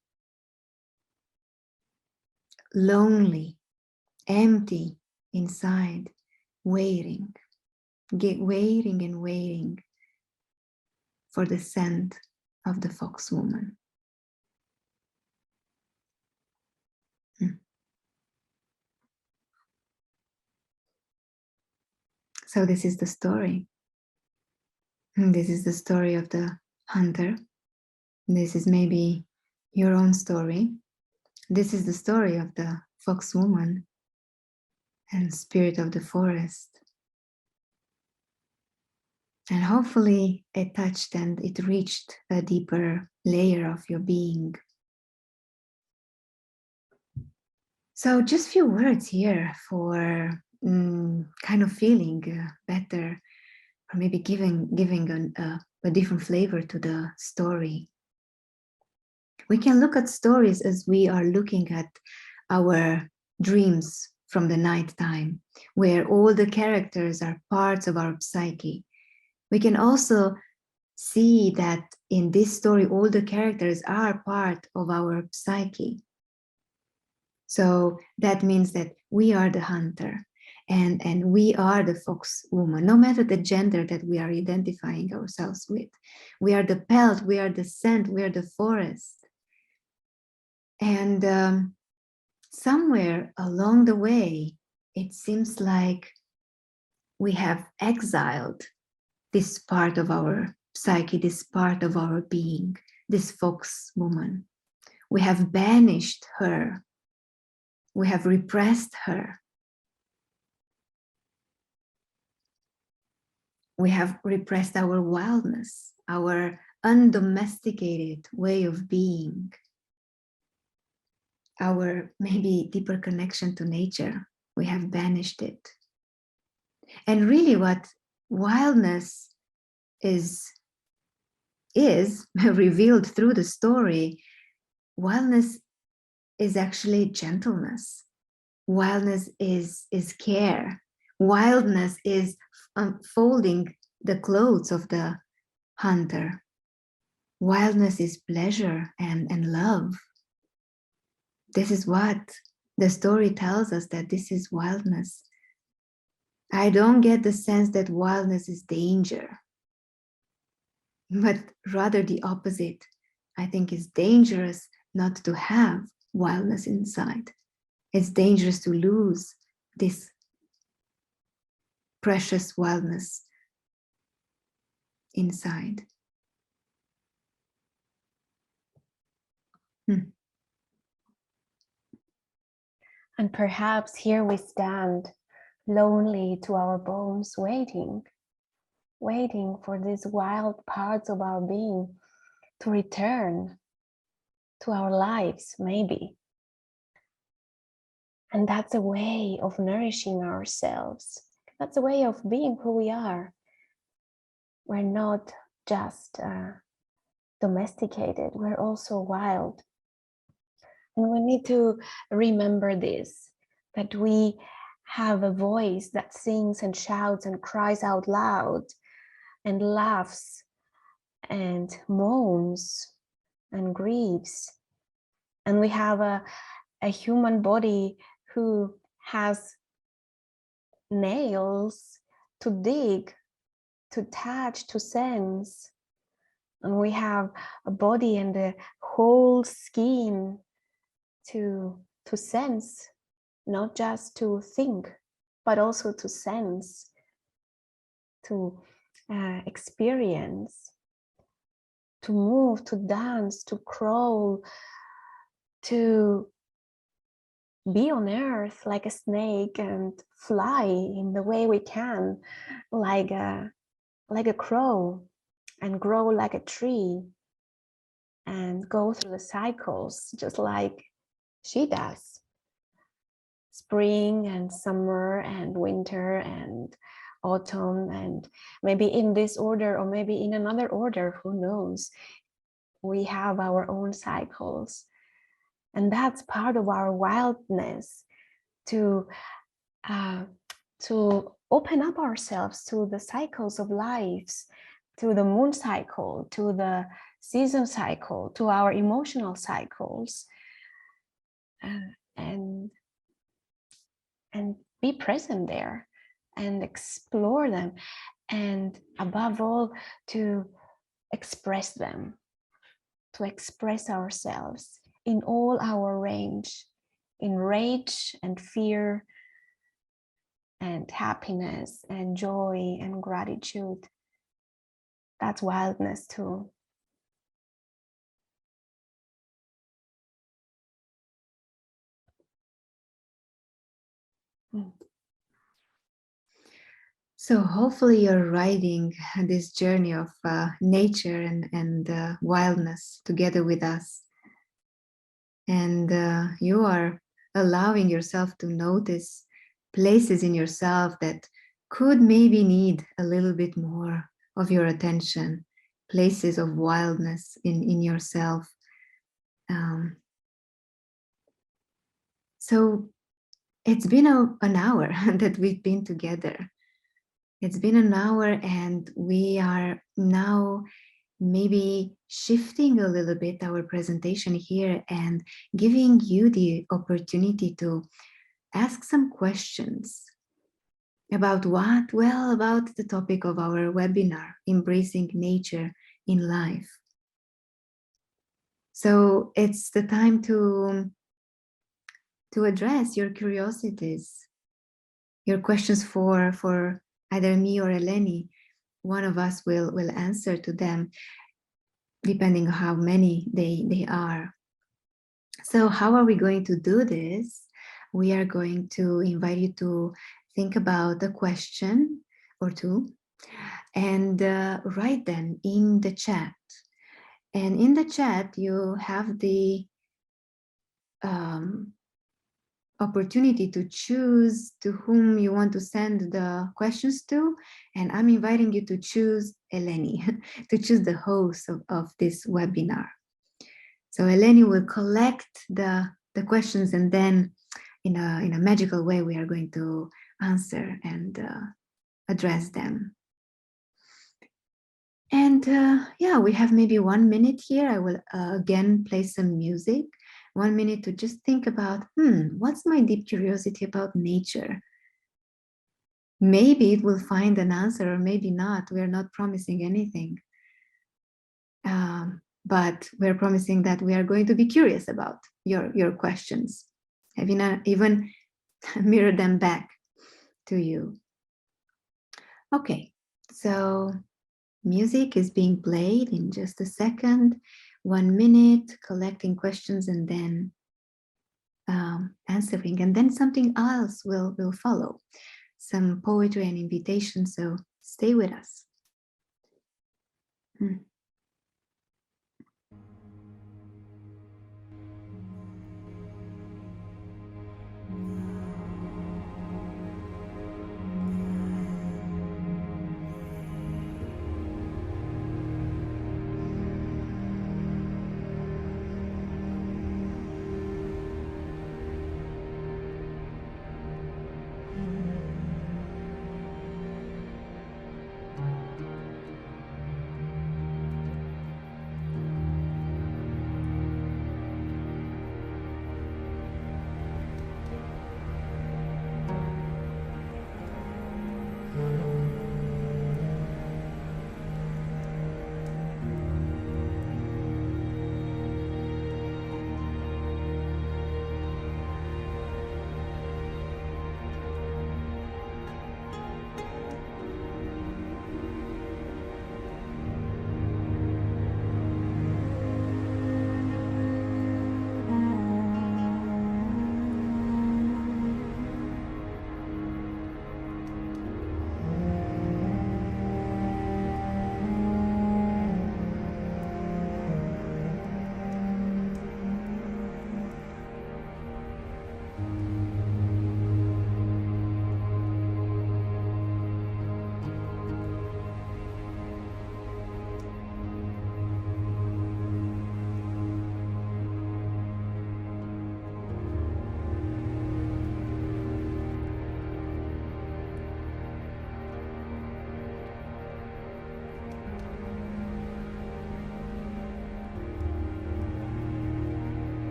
lonely, empty inside, waiting and waiting for the scent of the fox woman. So this is the story. This is the story of the hunter. This is maybe your own story. This is the story of the fox woman and spirit of the forest. And hopefully it touched and it reached a deeper layer of your being. So just few words here for kind of feeling better, or maybe giving a different flavor to the story. We can look at stories as we are looking at our dreams from the night time, where all the characters are parts of our psyche. We can also see that in this story, all the characters are part of our psyche. So that means that we are the hunter and we are the fox woman, no matter the gender that we are identifying ourselves with. We are the pelt, we are the scent, we are the forest. And somewhere along the way, it seems like we have exiled this part of our psyche, this part of our being, this fox woman. We have banished her. We have repressed her. We have repressed our wildness, our undomesticated way of being, our maybe deeper connection to nature. We have banished it. And really what wildness is revealed through the story, wildness is actually gentleness. Wildness is care. Wildness is unfolding the clothes of the hunter. Wildness is pleasure and love. This is what the story tells us, that this is wildness. I don't get the sense that wildness is danger, but rather the opposite. I think it's dangerous not to have wildness inside. It's dangerous to lose this precious wildness inside. And perhaps here we stand, lonely to our bones, waiting for these wild parts of our being to return to our lives, maybe. And that's a way of nourishing ourselves. That's a way of being who we are. We're not just domesticated, we're also wild. And we need to remember this, that we have a voice that sings and shouts and cries out loud and laughs and moans and grieves. And we have a human body who has nails to dig, to touch, to sense. And we have a body and a whole skin to sense, not just to think, but also to sense, to experience, to move, to dance, to crawl, to be on earth like a snake and fly in the way we can, like a crow, and grow like a tree, and go through the cycles just like she does. Spring and summer and winter and autumn, and maybe in this order or maybe in another order, who knows. We have our own cycles, and that's part of our wildness, to open up ourselves to the cycles of lives, to the moon cycle, to the season cycle, to our emotional cycles, and be present there and explore them, and above all, to express them, to express ourselves in all our range, in rage and fear and happiness and joy and gratitude. That's wildness too. So hopefully you're riding this journey of nature and wildness together with us. And you are allowing yourself to notice places in yourself that could maybe need a little bit more of your attention, places of wildness in yourself. So it's been an hour that we've been together. It's been an hour, and we are now maybe shifting a little bit our presentation here and giving you the opportunity to ask some questions about what? Well, about the topic of our webinar, embracing nature in life. So it's the time to address your curiosities, your questions for either me or Eleni. One of us will answer to them, depending on how many they are. So how are we going to do this? We are going to invite you to think about a question or two and write them in the chat. And in the chat, you have the opportunity to choose to whom you want to send the questions to. And I'm inviting you to choose Eleni, to choose the host of this webinar. So Eleni will collect the questions, and then in a magical way, we are going to answer and address them. And yeah, we have maybe 1 minute here. I will again play some music. 1 minute to just think about, what's my deep curiosity about nature? Maybe it will find an answer, or maybe not. We're not promising anything. But we're promising that we are going to be curious about your questions. Even mirror them back to you. Okay, so music is being played in just a second. 1 minute, collecting questions, and then answering, and then something else will follow, some poetry and invitation. So stay with us.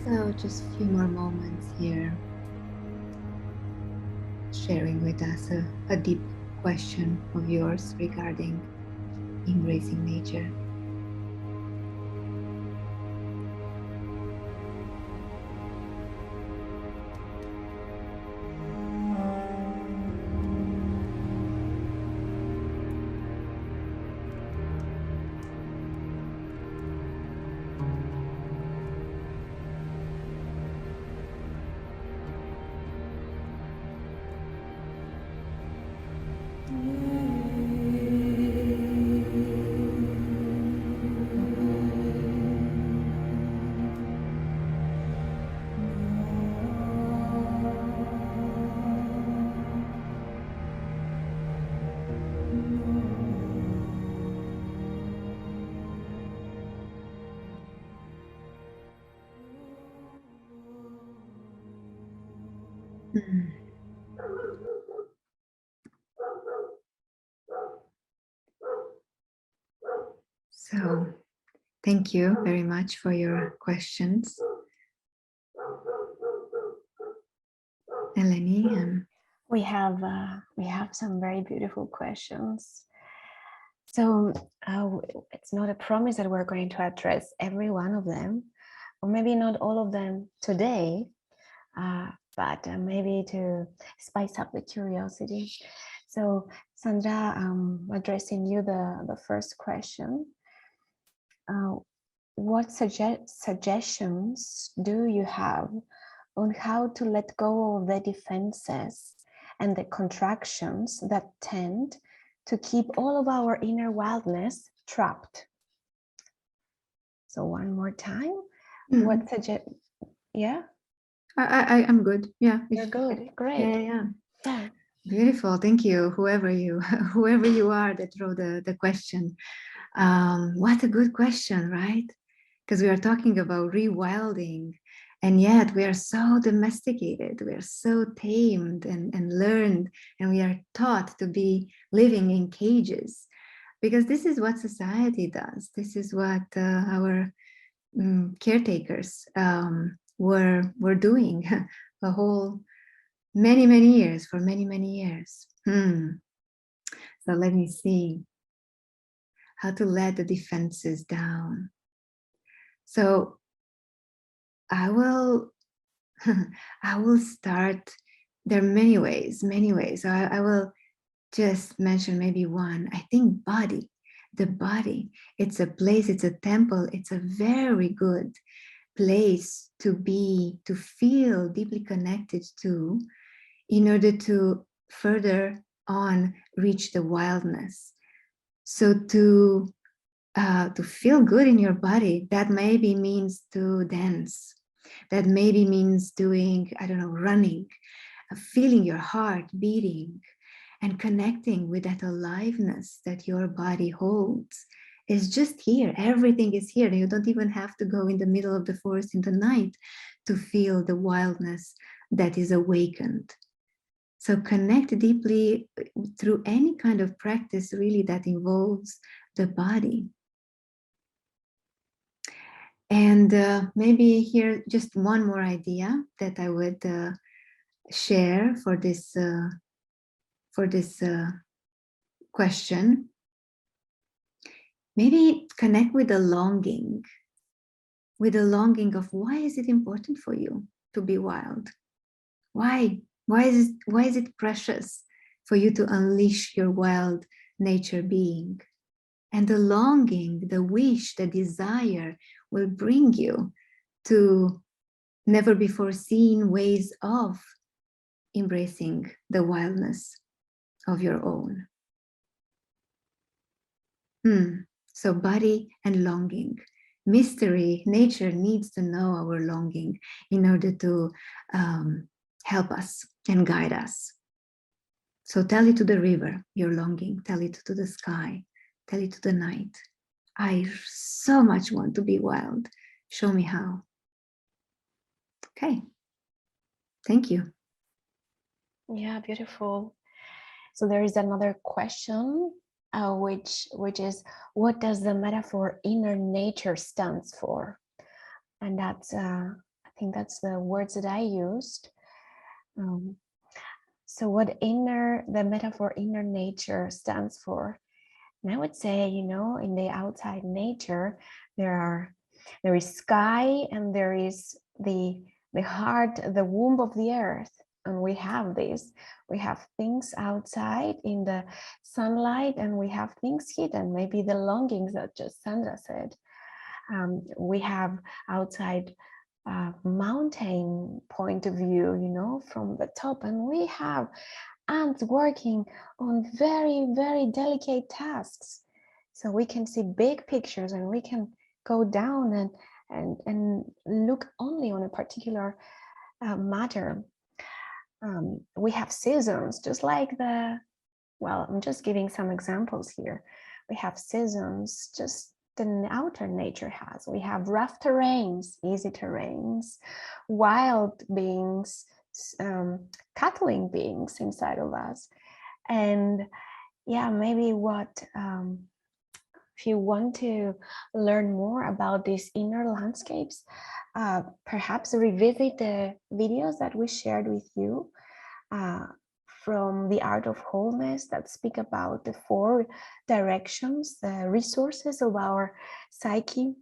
So just a few more moments here, sharing with us a deep question of yours regarding embracing nature. So, thank you very much for your questions, Eleni. We have some very beautiful questions. So it's not a promise that we're going to address every one of them, or maybe not all of them today, but maybe to spice up the curiosity. So Sandra, addressing you the first question, what suggestions do you have on how to let go of the defenses and the contractions that tend to keep all of our inner wildness trapped? So one more time, what yeah? I'm good. Yeah. You're good. Great. Yeah. Beautiful. Thank you. Whoever you are that wrote the question. What a good question, right? Because we are talking about rewilding, and yet we are so domesticated, we are so tamed and learned, and we are taught to be living in cages, because this is what society does. This is what our caretakers were doing a whole many years, for many years. So let me see how to let the defenses down. So I will start. There are many ways. So I will just mention maybe one. I think the body, it's a place, it's a temple, it's a very good place to be, to feel deeply connected to, in order to further on reach the wildness. So to feel good in your body, that maybe means to dance. That maybe means doing, I don't know, running, feeling your heart beating and connecting with that aliveness that your body holds. Is just here. Everything is here. You don't even have to go in the middle of the forest in the night to feel the wildness that is awakened. So connect deeply through any kind of practice really that involves the body. And maybe here just one more idea that I would share for this question. Maybe connect with the longing of why is it important for you to be wild? Why is it precious for you to unleash your wild nature being? And the longing, the wish, the desire will bring you to never before seen ways of embracing the wildness of your own. So body and longing. Mystery, nature needs to know our longing in order to help us and guide us. So tell it to the river, your longing. Tell it to the sky. Tell it to the night. I so much want to be wild. Show me how. Okay. Thank you. Yeah, beautiful. So there is another question, which is, what does the metaphor inner nature stands for? And that's, I think that's the words that I used. So what the metaphor inner nature stands for? And I would say, in the outside nature, there is sky, and there is the heart, the womb of the earth. And we have this. We have things outside in the sunlight, and we have things hidden, maybe the longings that just Sandra said. We have outside mountain point of view, from the top, and we have ants working on very, very delicate tasks. So we can see big pictures, and we can go down and look only on a particular matter. We have seasons, just like I'm just giving some examples here. We have seasons, just the outer nature has. We have rough terrains, easy terrains, wild beings, cuddling beings inside of us. And yeah, maybe what if you want to learn more about these inner landscapes, perhaps revisit the videos that we shared with you from the Art of Wholeness that speak about the 4 directions, the resources of our psyche.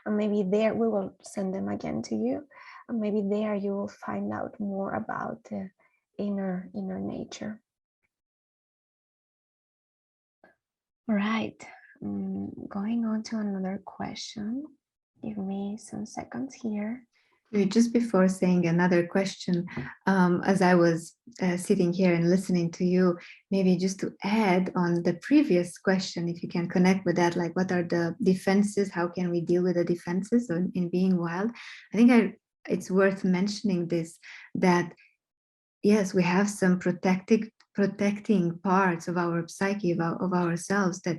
And maybe there we will send them again to you. And maybe there you will find out more about the inner nature. All right, going on to another question. Give me some seconds here. Just before saying another question, as I was sitting here and listening to you, maybe just to add on the previous question, if you can connect with that, like what are the defenses? How can we deal with the defenses in being wild? I think it's worth mentioning this, that yes, we have some protecting parts of our psyche, of ourselves, that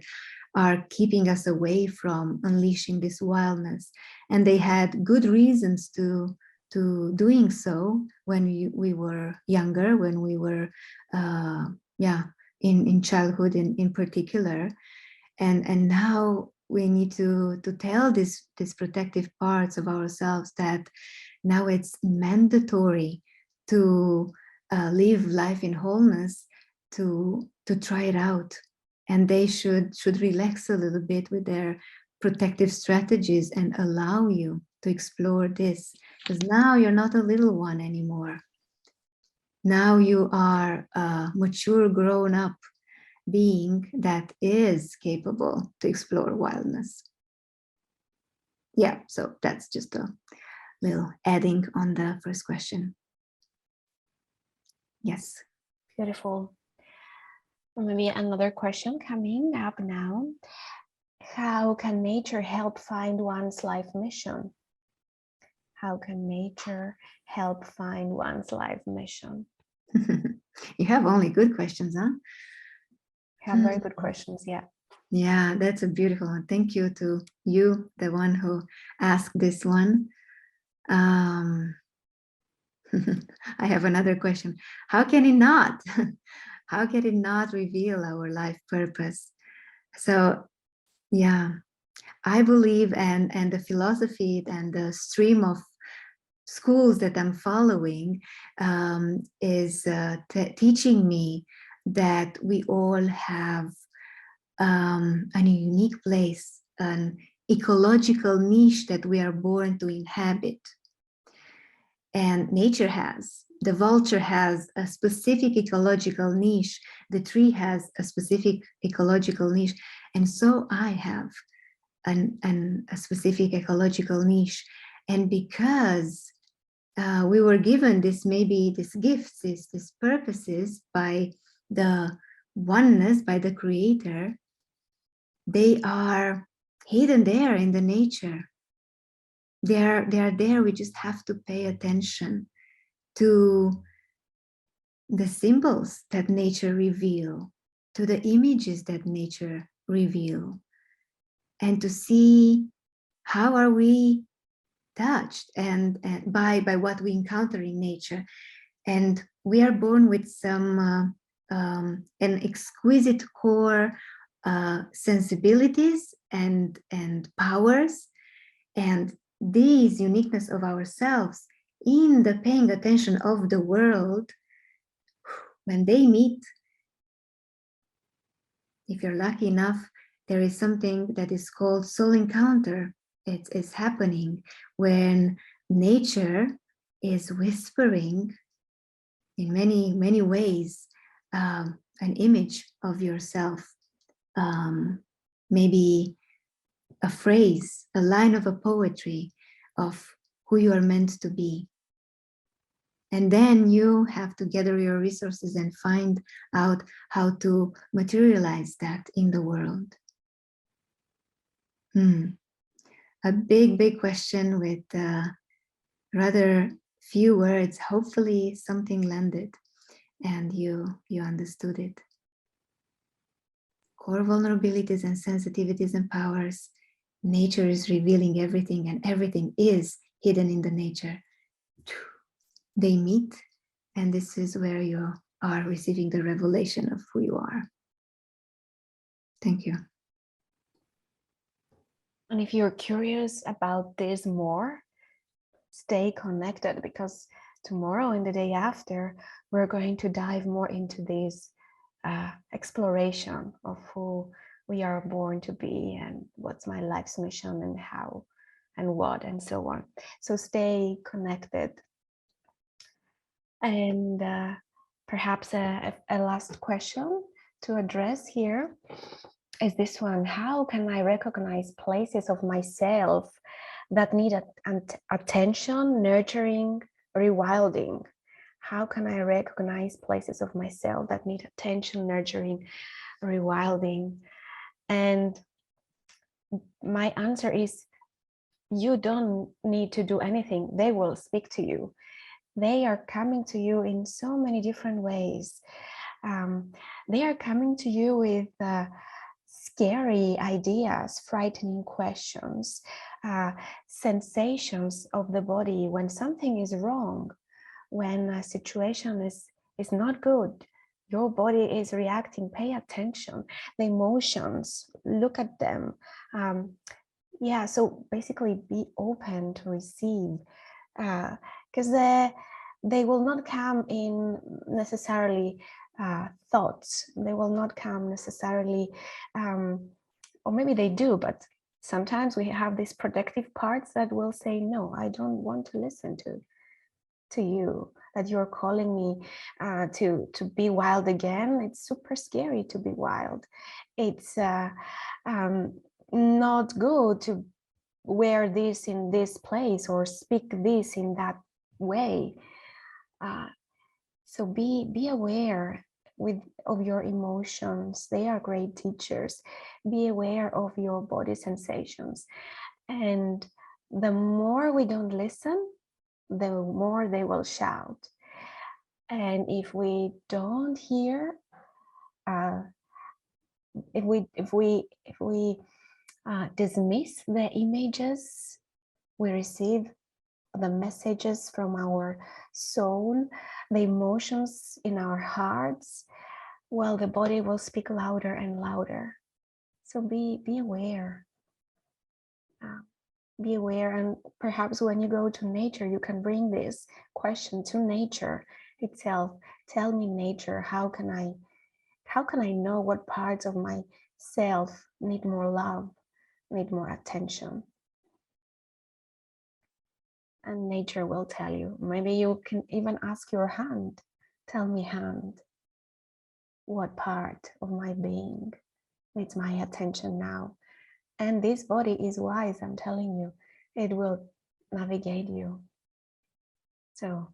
are keeping us away from unleashing this wildness, and they had good reasons to doing so when we were younger, when we were in childhood in particular, and now we need to tell these protective parts of ourselves that now it's mandatory to live life in wholeness, to try it out, and they should relax a little bit with their protective strategies and allow you to explore this, because now you're not a little one anymore. Now you are a mature, grown up being that is capable to explore wildness. Yeah, so that's just a little adding on the first question. Yes. Beautiful. Maybe another question coming up now. How can nature help find one's life mission? How can nature help find one's life mission? You have only good questions, huh? You have very good questions, yeah. Yeah, that's a beautiful one. Thank you to you, the one who asked this one. I have another question. How can it not? How can it not reveal our life purpose? So, yeah, I believe, and the philosophy and the stream of schools that I'm following is teaching me that we all have a unique place, an ecological niche that we are born to inhabit. And nature has. The vulture has a specific ecological niche. The tree has a specific ecological niche. And so I have a specific ecological niche. And because we were given these gifts, these purposes by the oneness, by the creator, they are hidden there in the nature. They are there. We just have to pay attention to the symbols that nature reveal, to the images that nature reveal, and to see how are we touched and by what we encounter in nature. And we are born with some an exquisite core sensibilities and powers, and these uniqueness of ourselves in the paying attention of the world, when they meet, if you're lucky enough, there is something that is called soul encounter. It's happening when nature is whispering in many ways an image of yourself, maybe a phrase, a line of a poetry of who you are meant to be. And then you have to gather your resources and find out how to materialize that in the world. A big question with rather few words. Hopefully something landed and you understood it. Core vulnerabilities and sensitivities and powers. Nature is revealing everything, and everything is hidden in the nature. They meet, And this is where you are receiving the revelation of who you are. Thank you. And if you're curious about this more, stay connected, because tomorrow and the day after, we're going to dive more into this exploration of who we are born to be and what's my life's mission and how and what and so on. So stay connected. And perhaps a last question to address here is this one. How can I recognize places of myself that need attention, nurturing, rewilding? How can I recognize places of myself that need attention, nurturing, rewilding? And my answer is, you don't need to do anything. They will speak to you. They are coming to you in so many different ways. They are coming to you with scary ideas, frightening questions, sensations of the body when something is wrong, when a situation is not good. Your body is reacting. Pay attention. The emotions, look at them. Yeah, so basically be open to receive, because they will not come in necessarily thoughts. They will not come necessarily, or maybe they do, but sometimes we have these protective parts that will say, no, I don't want to listen to you, that you're calling me to be wild again. It's super scary to be wild. It's not good to wear this in this place or speak this in that way. So be aware of your emotions. They are great teachers. Be aware of your body sensations. And the more we don't listen, the more they will shout. And if we don't hear, if we dismiss the images we receive, the messages from our soul, the emotions in our hearts, well, the body will speak louder and louder. So be aware. Be aware, and perhaps when you go to nature, you can bring this question to nature itself. Tell me, nature, how can I know what parts of myself need more love, need more attention? And nature will tell you. Maybe you can even ask your hand. Tell me, hand, what part of my being needs my attention now? And this body is wise, I'm telling you. It will navigate you. So,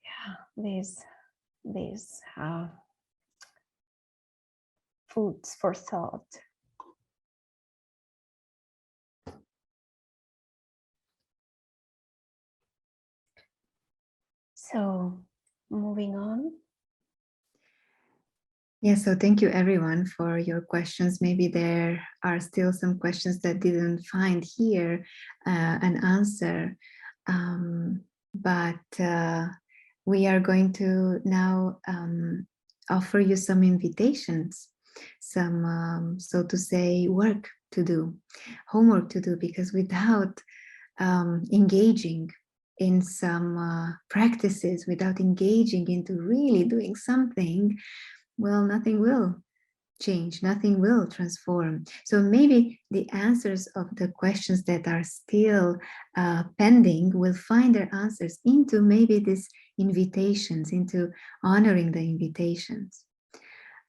yeah, these foods for thought. So, moving on. Yeah, so thank you everyone for your questions. Maybe there are still some questions that didn't find here an answer, but we are going to now offer you some invitations, some, so to say, work to do, homework to do, because without engaging in some practices, without engaging into really doing something, well, nothing will change, nothing will transform. So maybe the answers of the questions that are still pending will find their answers into maybe these invitations, into honoring the invitations.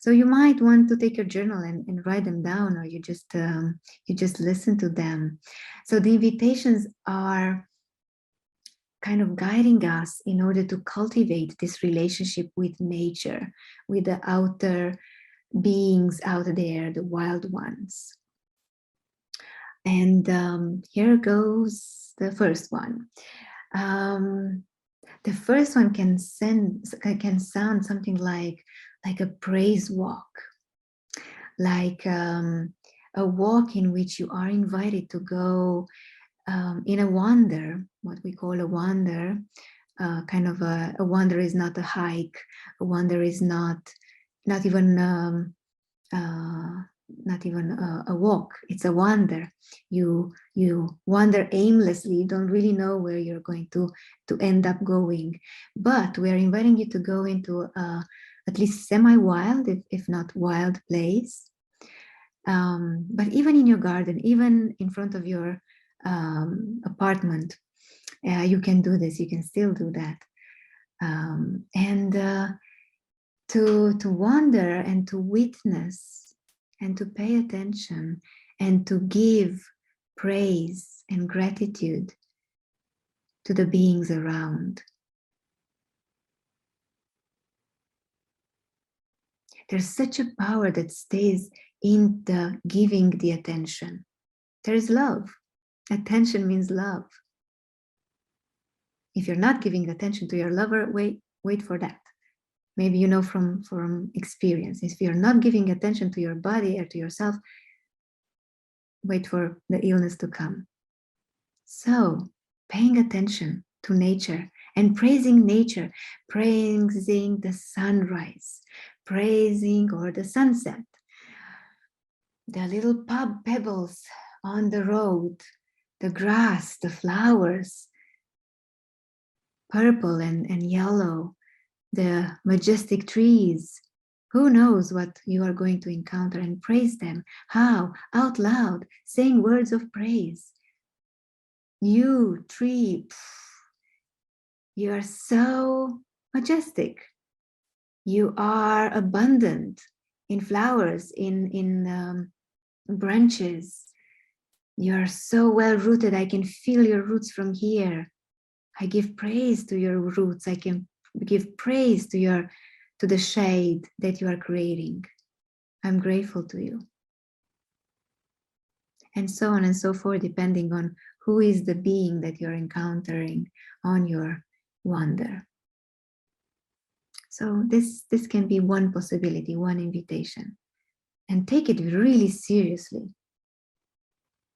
So you might want to take your journal and write them down, or you just listen to them. So the invitations are kind of guiding us in order to cultivate this relationship with nature, with the outer beings out there, the wild ones. And here goes the first one. The first one can sound something like a praise walk, like a walk in which you are invited to go in a wander, what we call a wander, kind of a wander is not a hike. A wander is not even a walk. It's a wander. You wander aimlessly. You don't really know where you're going to end up going. But we are inviting you to go into at least semi-wild, if not wild place. But even in your garden, even in front of your apartment, you can do this. You can still do that. And to wander and to witness and to pay attention and to give praise and gratitude to the beings around. There's such a power that stays in the giving the attention. There is love. Attention means love. If you're not giving attention to your lover, wait for that. Maybe you know from experience. If you're not giving attention to your body or to yourself, wait for the illness to come. So, paying attention to nature and praising nature, praising the sunrise, praising or the sunset, the little pebbles on the road, the grass, the flowers, purple and yellow, the majestic trees. Who knows what you are going to encounter, and praise them. How? Out loud, saying words of praise. You, tree, you are so majestic. You are abundant in flowers, in branches. You are so well rooted. I can feel your roots from here. I give praise to your roots. I can give praise to the shade that you are creating. I'm grateful to you. And so on and so forth, depending on who is the being that you're encountering on your wander. So this can be one possibility, one invitation. And take it really seriously.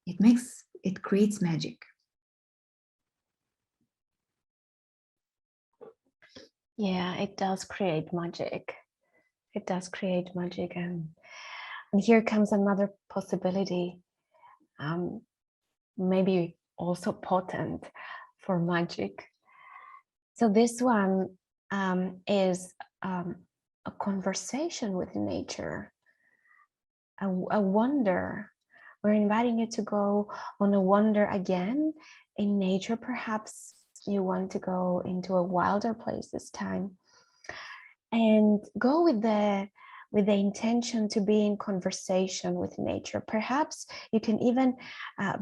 It creates magic. Yeah, it does create magic. It does create magic. And here comes another possibility, maybe also potent for magic. So this one is a conversation with nature, a wander. We're inviting you to go on a wander again in nature. Perhaps you want to go into a wilder place this time, and go with the intention to be in conversation with nature. Perhaps you can even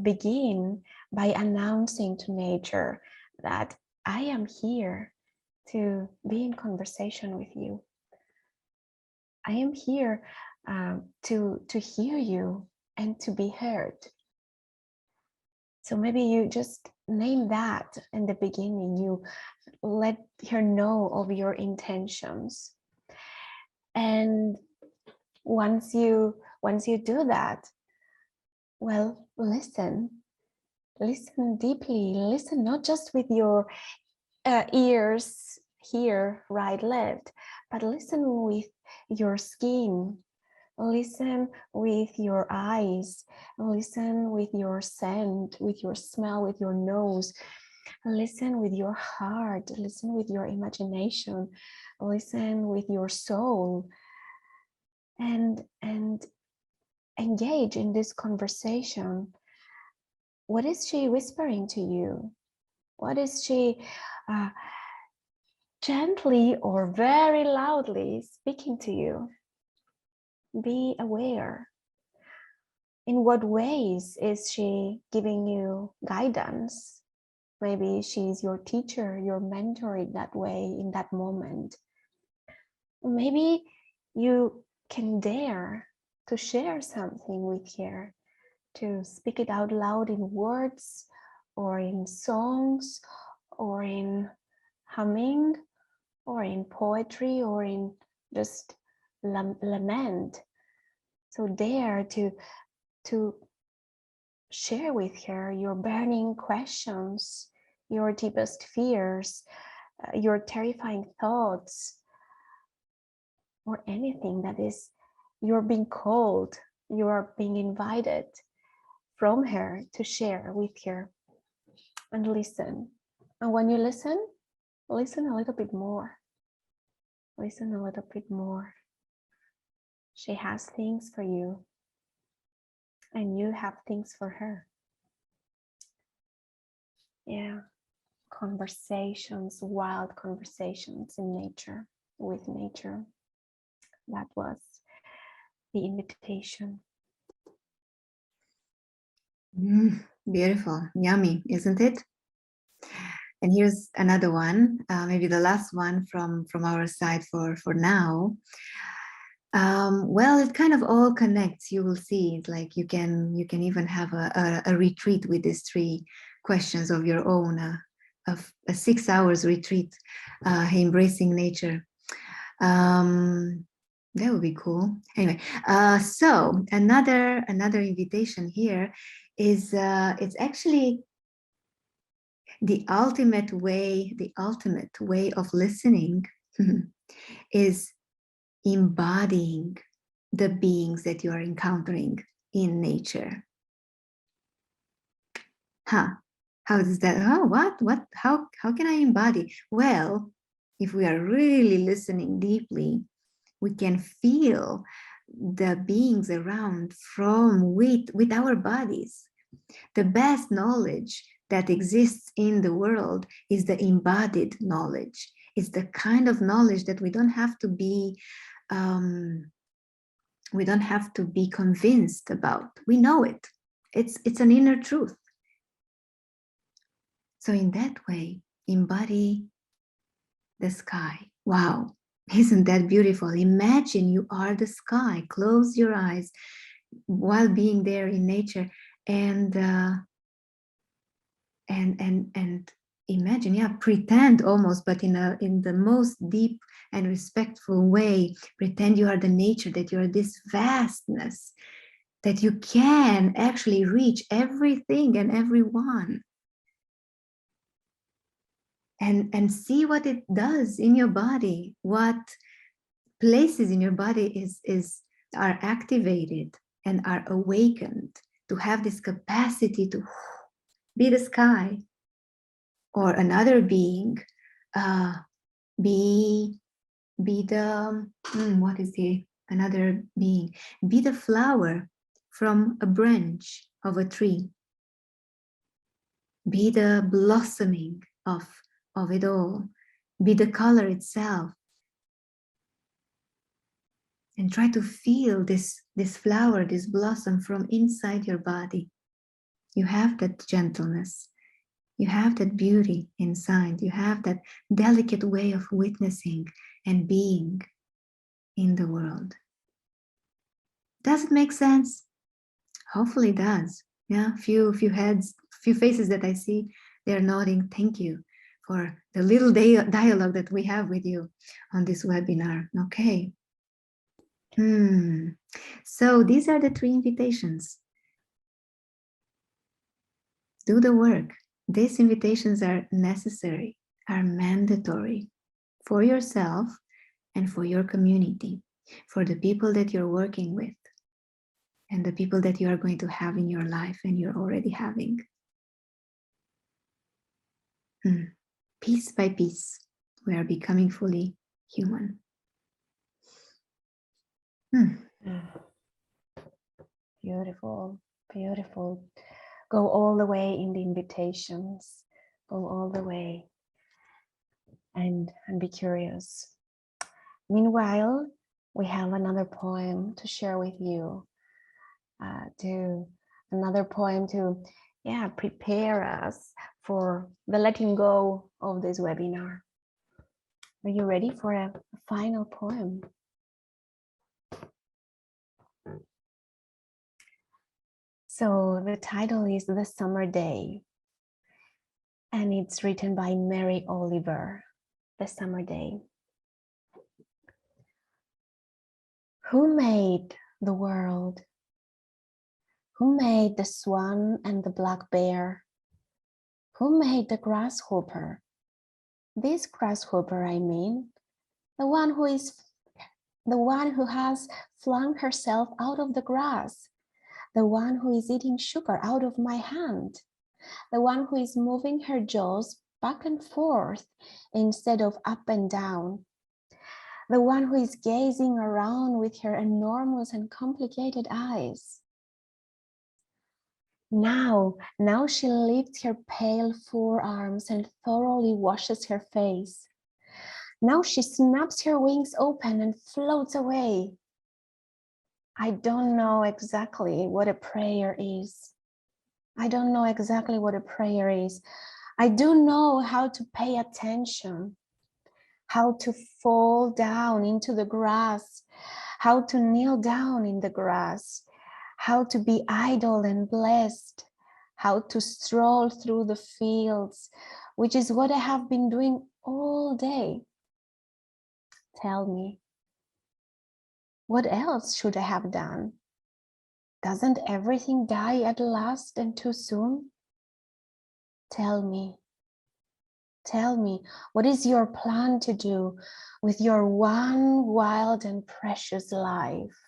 begin by announcing to nature that I am here to be in conversation with you. I am here to hear you and to be heard. So maybe you just name that in the beginning. You let her know of your intentions. And once you do that, well, listen deeply. Listen not just with your ears here, right, left, but listen with your skin. Listen with your eyes. Listen with your scent, with your smell, with your nose. Listen with your heart. Listen with your imagination. Listen with your soul. And engage in this conversation. What is she whispering to you? What is she gently or very loudly speaking to you? Be aware. In what ways is she giving you guidance? Maybe she's your teacher, your mentor in that way, in that moment. Maybe you can dare to share something with her, to speak it out loud in words or in songs or in humming or in poetry or in just lament. So dare to share with her your burning questions, your deepest fears, your terrifying thoughts, or anything that is, you're being called, you are being invited from her to share with her, and listen. And when you listen a little bit more. Listen a little bit more. She has things for you, and you have things for her. Yeah, conversations, wild conversations in nature, with nature. That was the invitation. Beautiful, yummy, isn't it? And here's another one, maybe the last one from our side for now. Well, it kind of all connects. You will see. It's like you can even have a retreat with these 3 questions of your own, of a 6 hours retreat, embracing nature. That would be cool. Anyway, so another invitation here is it's actually the ultimate way of listening is embodying the beings that you are encountering in nature. How does that? Oh, what? How can I embody? Well, if we are really listening deeply, we can feel the beings around with our bodies. The best knowledge that exists in the world is the embodied knowledge. It's the kind of knowledge that we don't have to be convinced about. We know it. It's an inner truth. So in that way, embody the sky. Wow, isn't that beautiful? Imagine you are the sky. Close your eyes while being there in nature, and imagine, yeah, pretend almost, but in the most deep and respectful way, pretend you are the nature, that you are this vastness, that you can actually reach everything and everyone, and see what it does in your body, what places in your body are activated and are awakened to have this capacity to be the sky, or another being, be the what is the another being, be the flower from a branch of a tree, be the blossoming of it all, be the color itself, and try to feel this flower, this blossom from inside your body. You have that gentleness, you have that beauty inside, you have that delicate way of witnessing and being in the world. Does it make sense? Hopefully it does. Yeah, few heads, few faces that I see, they're nodding. Thank you for the little dialogue that we have with you on this webinar. Okay. So these are the 3 invitations. Do the work. These invitations are necessary, are mandatory for yourself and for your community, for the people that you're working with, and the people that you are going to have in your life and you're already having. Piece by piece, we are becoming fully human. Beautiful, beautiful. Go all the way in the invitations. Go all the way and be curious. Meanwhile, we have another poem to share with you. Another poem to prepare us for the letting go of this webinar. Are you ready for a final poem? So the title is The Summer Day, and it's written by Mary Oliver. The Summer Day. Who made the world? Who made the swan and the black bear? Who made the grasshopper This grasshopper, I mean, the one who has flung herself out of the grass, the one who is eating sugar out of my hand, the one who is moving her jaws back and forth instead of up and down, the one who is gazing around with her enormous and complicated eyes. Now she lifts her pale forearms and thoroughly washes her face. Now she snaps her wings open and floats away. I don't know exactly what a prayer is. I don't know exactly what a prayer is. I do know how to pay attention, how to fall down into the grass, how to kneel down in the grass, how to be idle and blessed, how to stroll through the fields, which is what I have been doing all day. Tell me, what else should I have done? Doesn't everything die at last and too soon? Tell me, what is your plan to do with your one wild and precious life?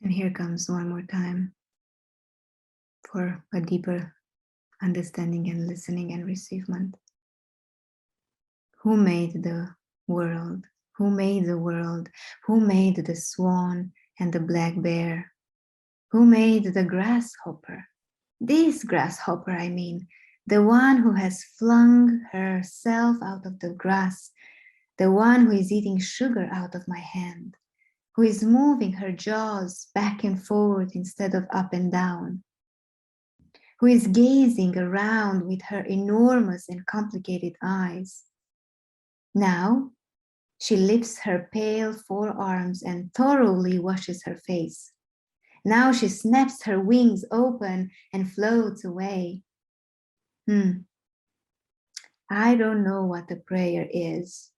And here comes one more time for a deeper understanding and listening and receivement. Who made the world? Who made the world? Who made the swan and the black bear? Who made the grasshopper? This grasshopper, I mean, the one who has flung herself out of the grass, the one who is eating sugar out of my hand, who is moving her jaws back and forth instead of up and down, who is gazing around with her enormous and complicated eyes. Now, she lifts her pale forearms and thoroughly washes her face. Now she snaps her wings open and floats away. I don't know what the prayer is.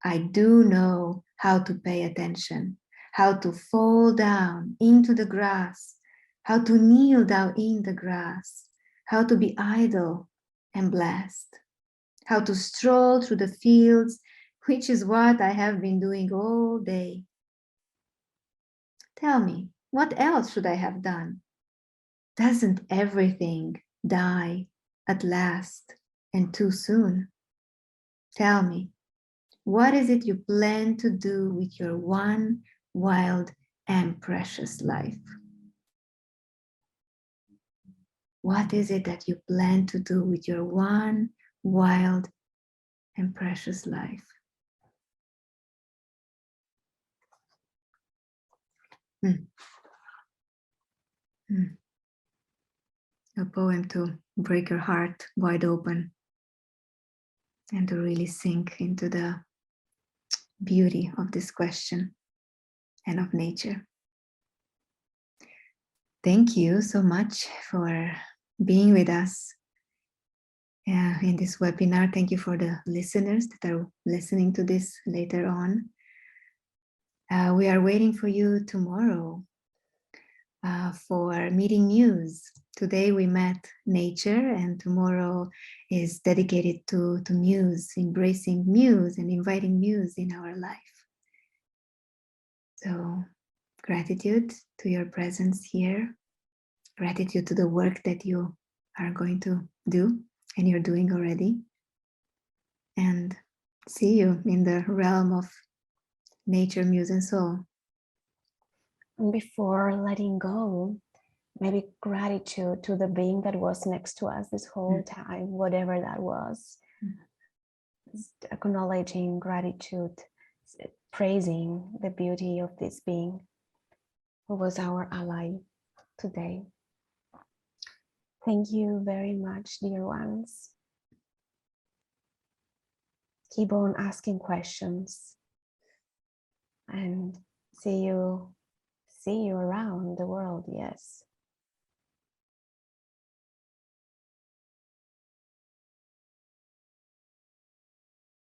I do know how to pay attention, how to fall down into the grass, how to kneel down in the grass, how to be idle and blessed, how to stroll through the fields, which is what I have been doing all day. Tell me, what else should I have done? Doesn't everything die at last and too soon? Tell me, what is it you plan to do with your one wild and precious life? What is it that you plan to do with your one wild and precious life? A poem to break your heart wide open and to really sink into the beauty of this question and of nature. Thank you so much for being with us in this webinar. Thank you for the listeners that are listening to this later on. We are waiting for you tomorrow for meeting muse. Today we met nature, and tomorrow is dedicated to muse, embracing muse and inviting muse in our life. So gratitude to your presence here, gratitude to the work that you are going to do and you're doing already, and see you in the realm of nature, muse, and soul. And before letting go, maybe gratitude to the being that was next to us this whole time, whatever that was. Just acknowledging gratitude, praising the beauty of this being who was our ally today. Thank you very much, dear ones. Keep on asking questions, and see you around the world. Yes.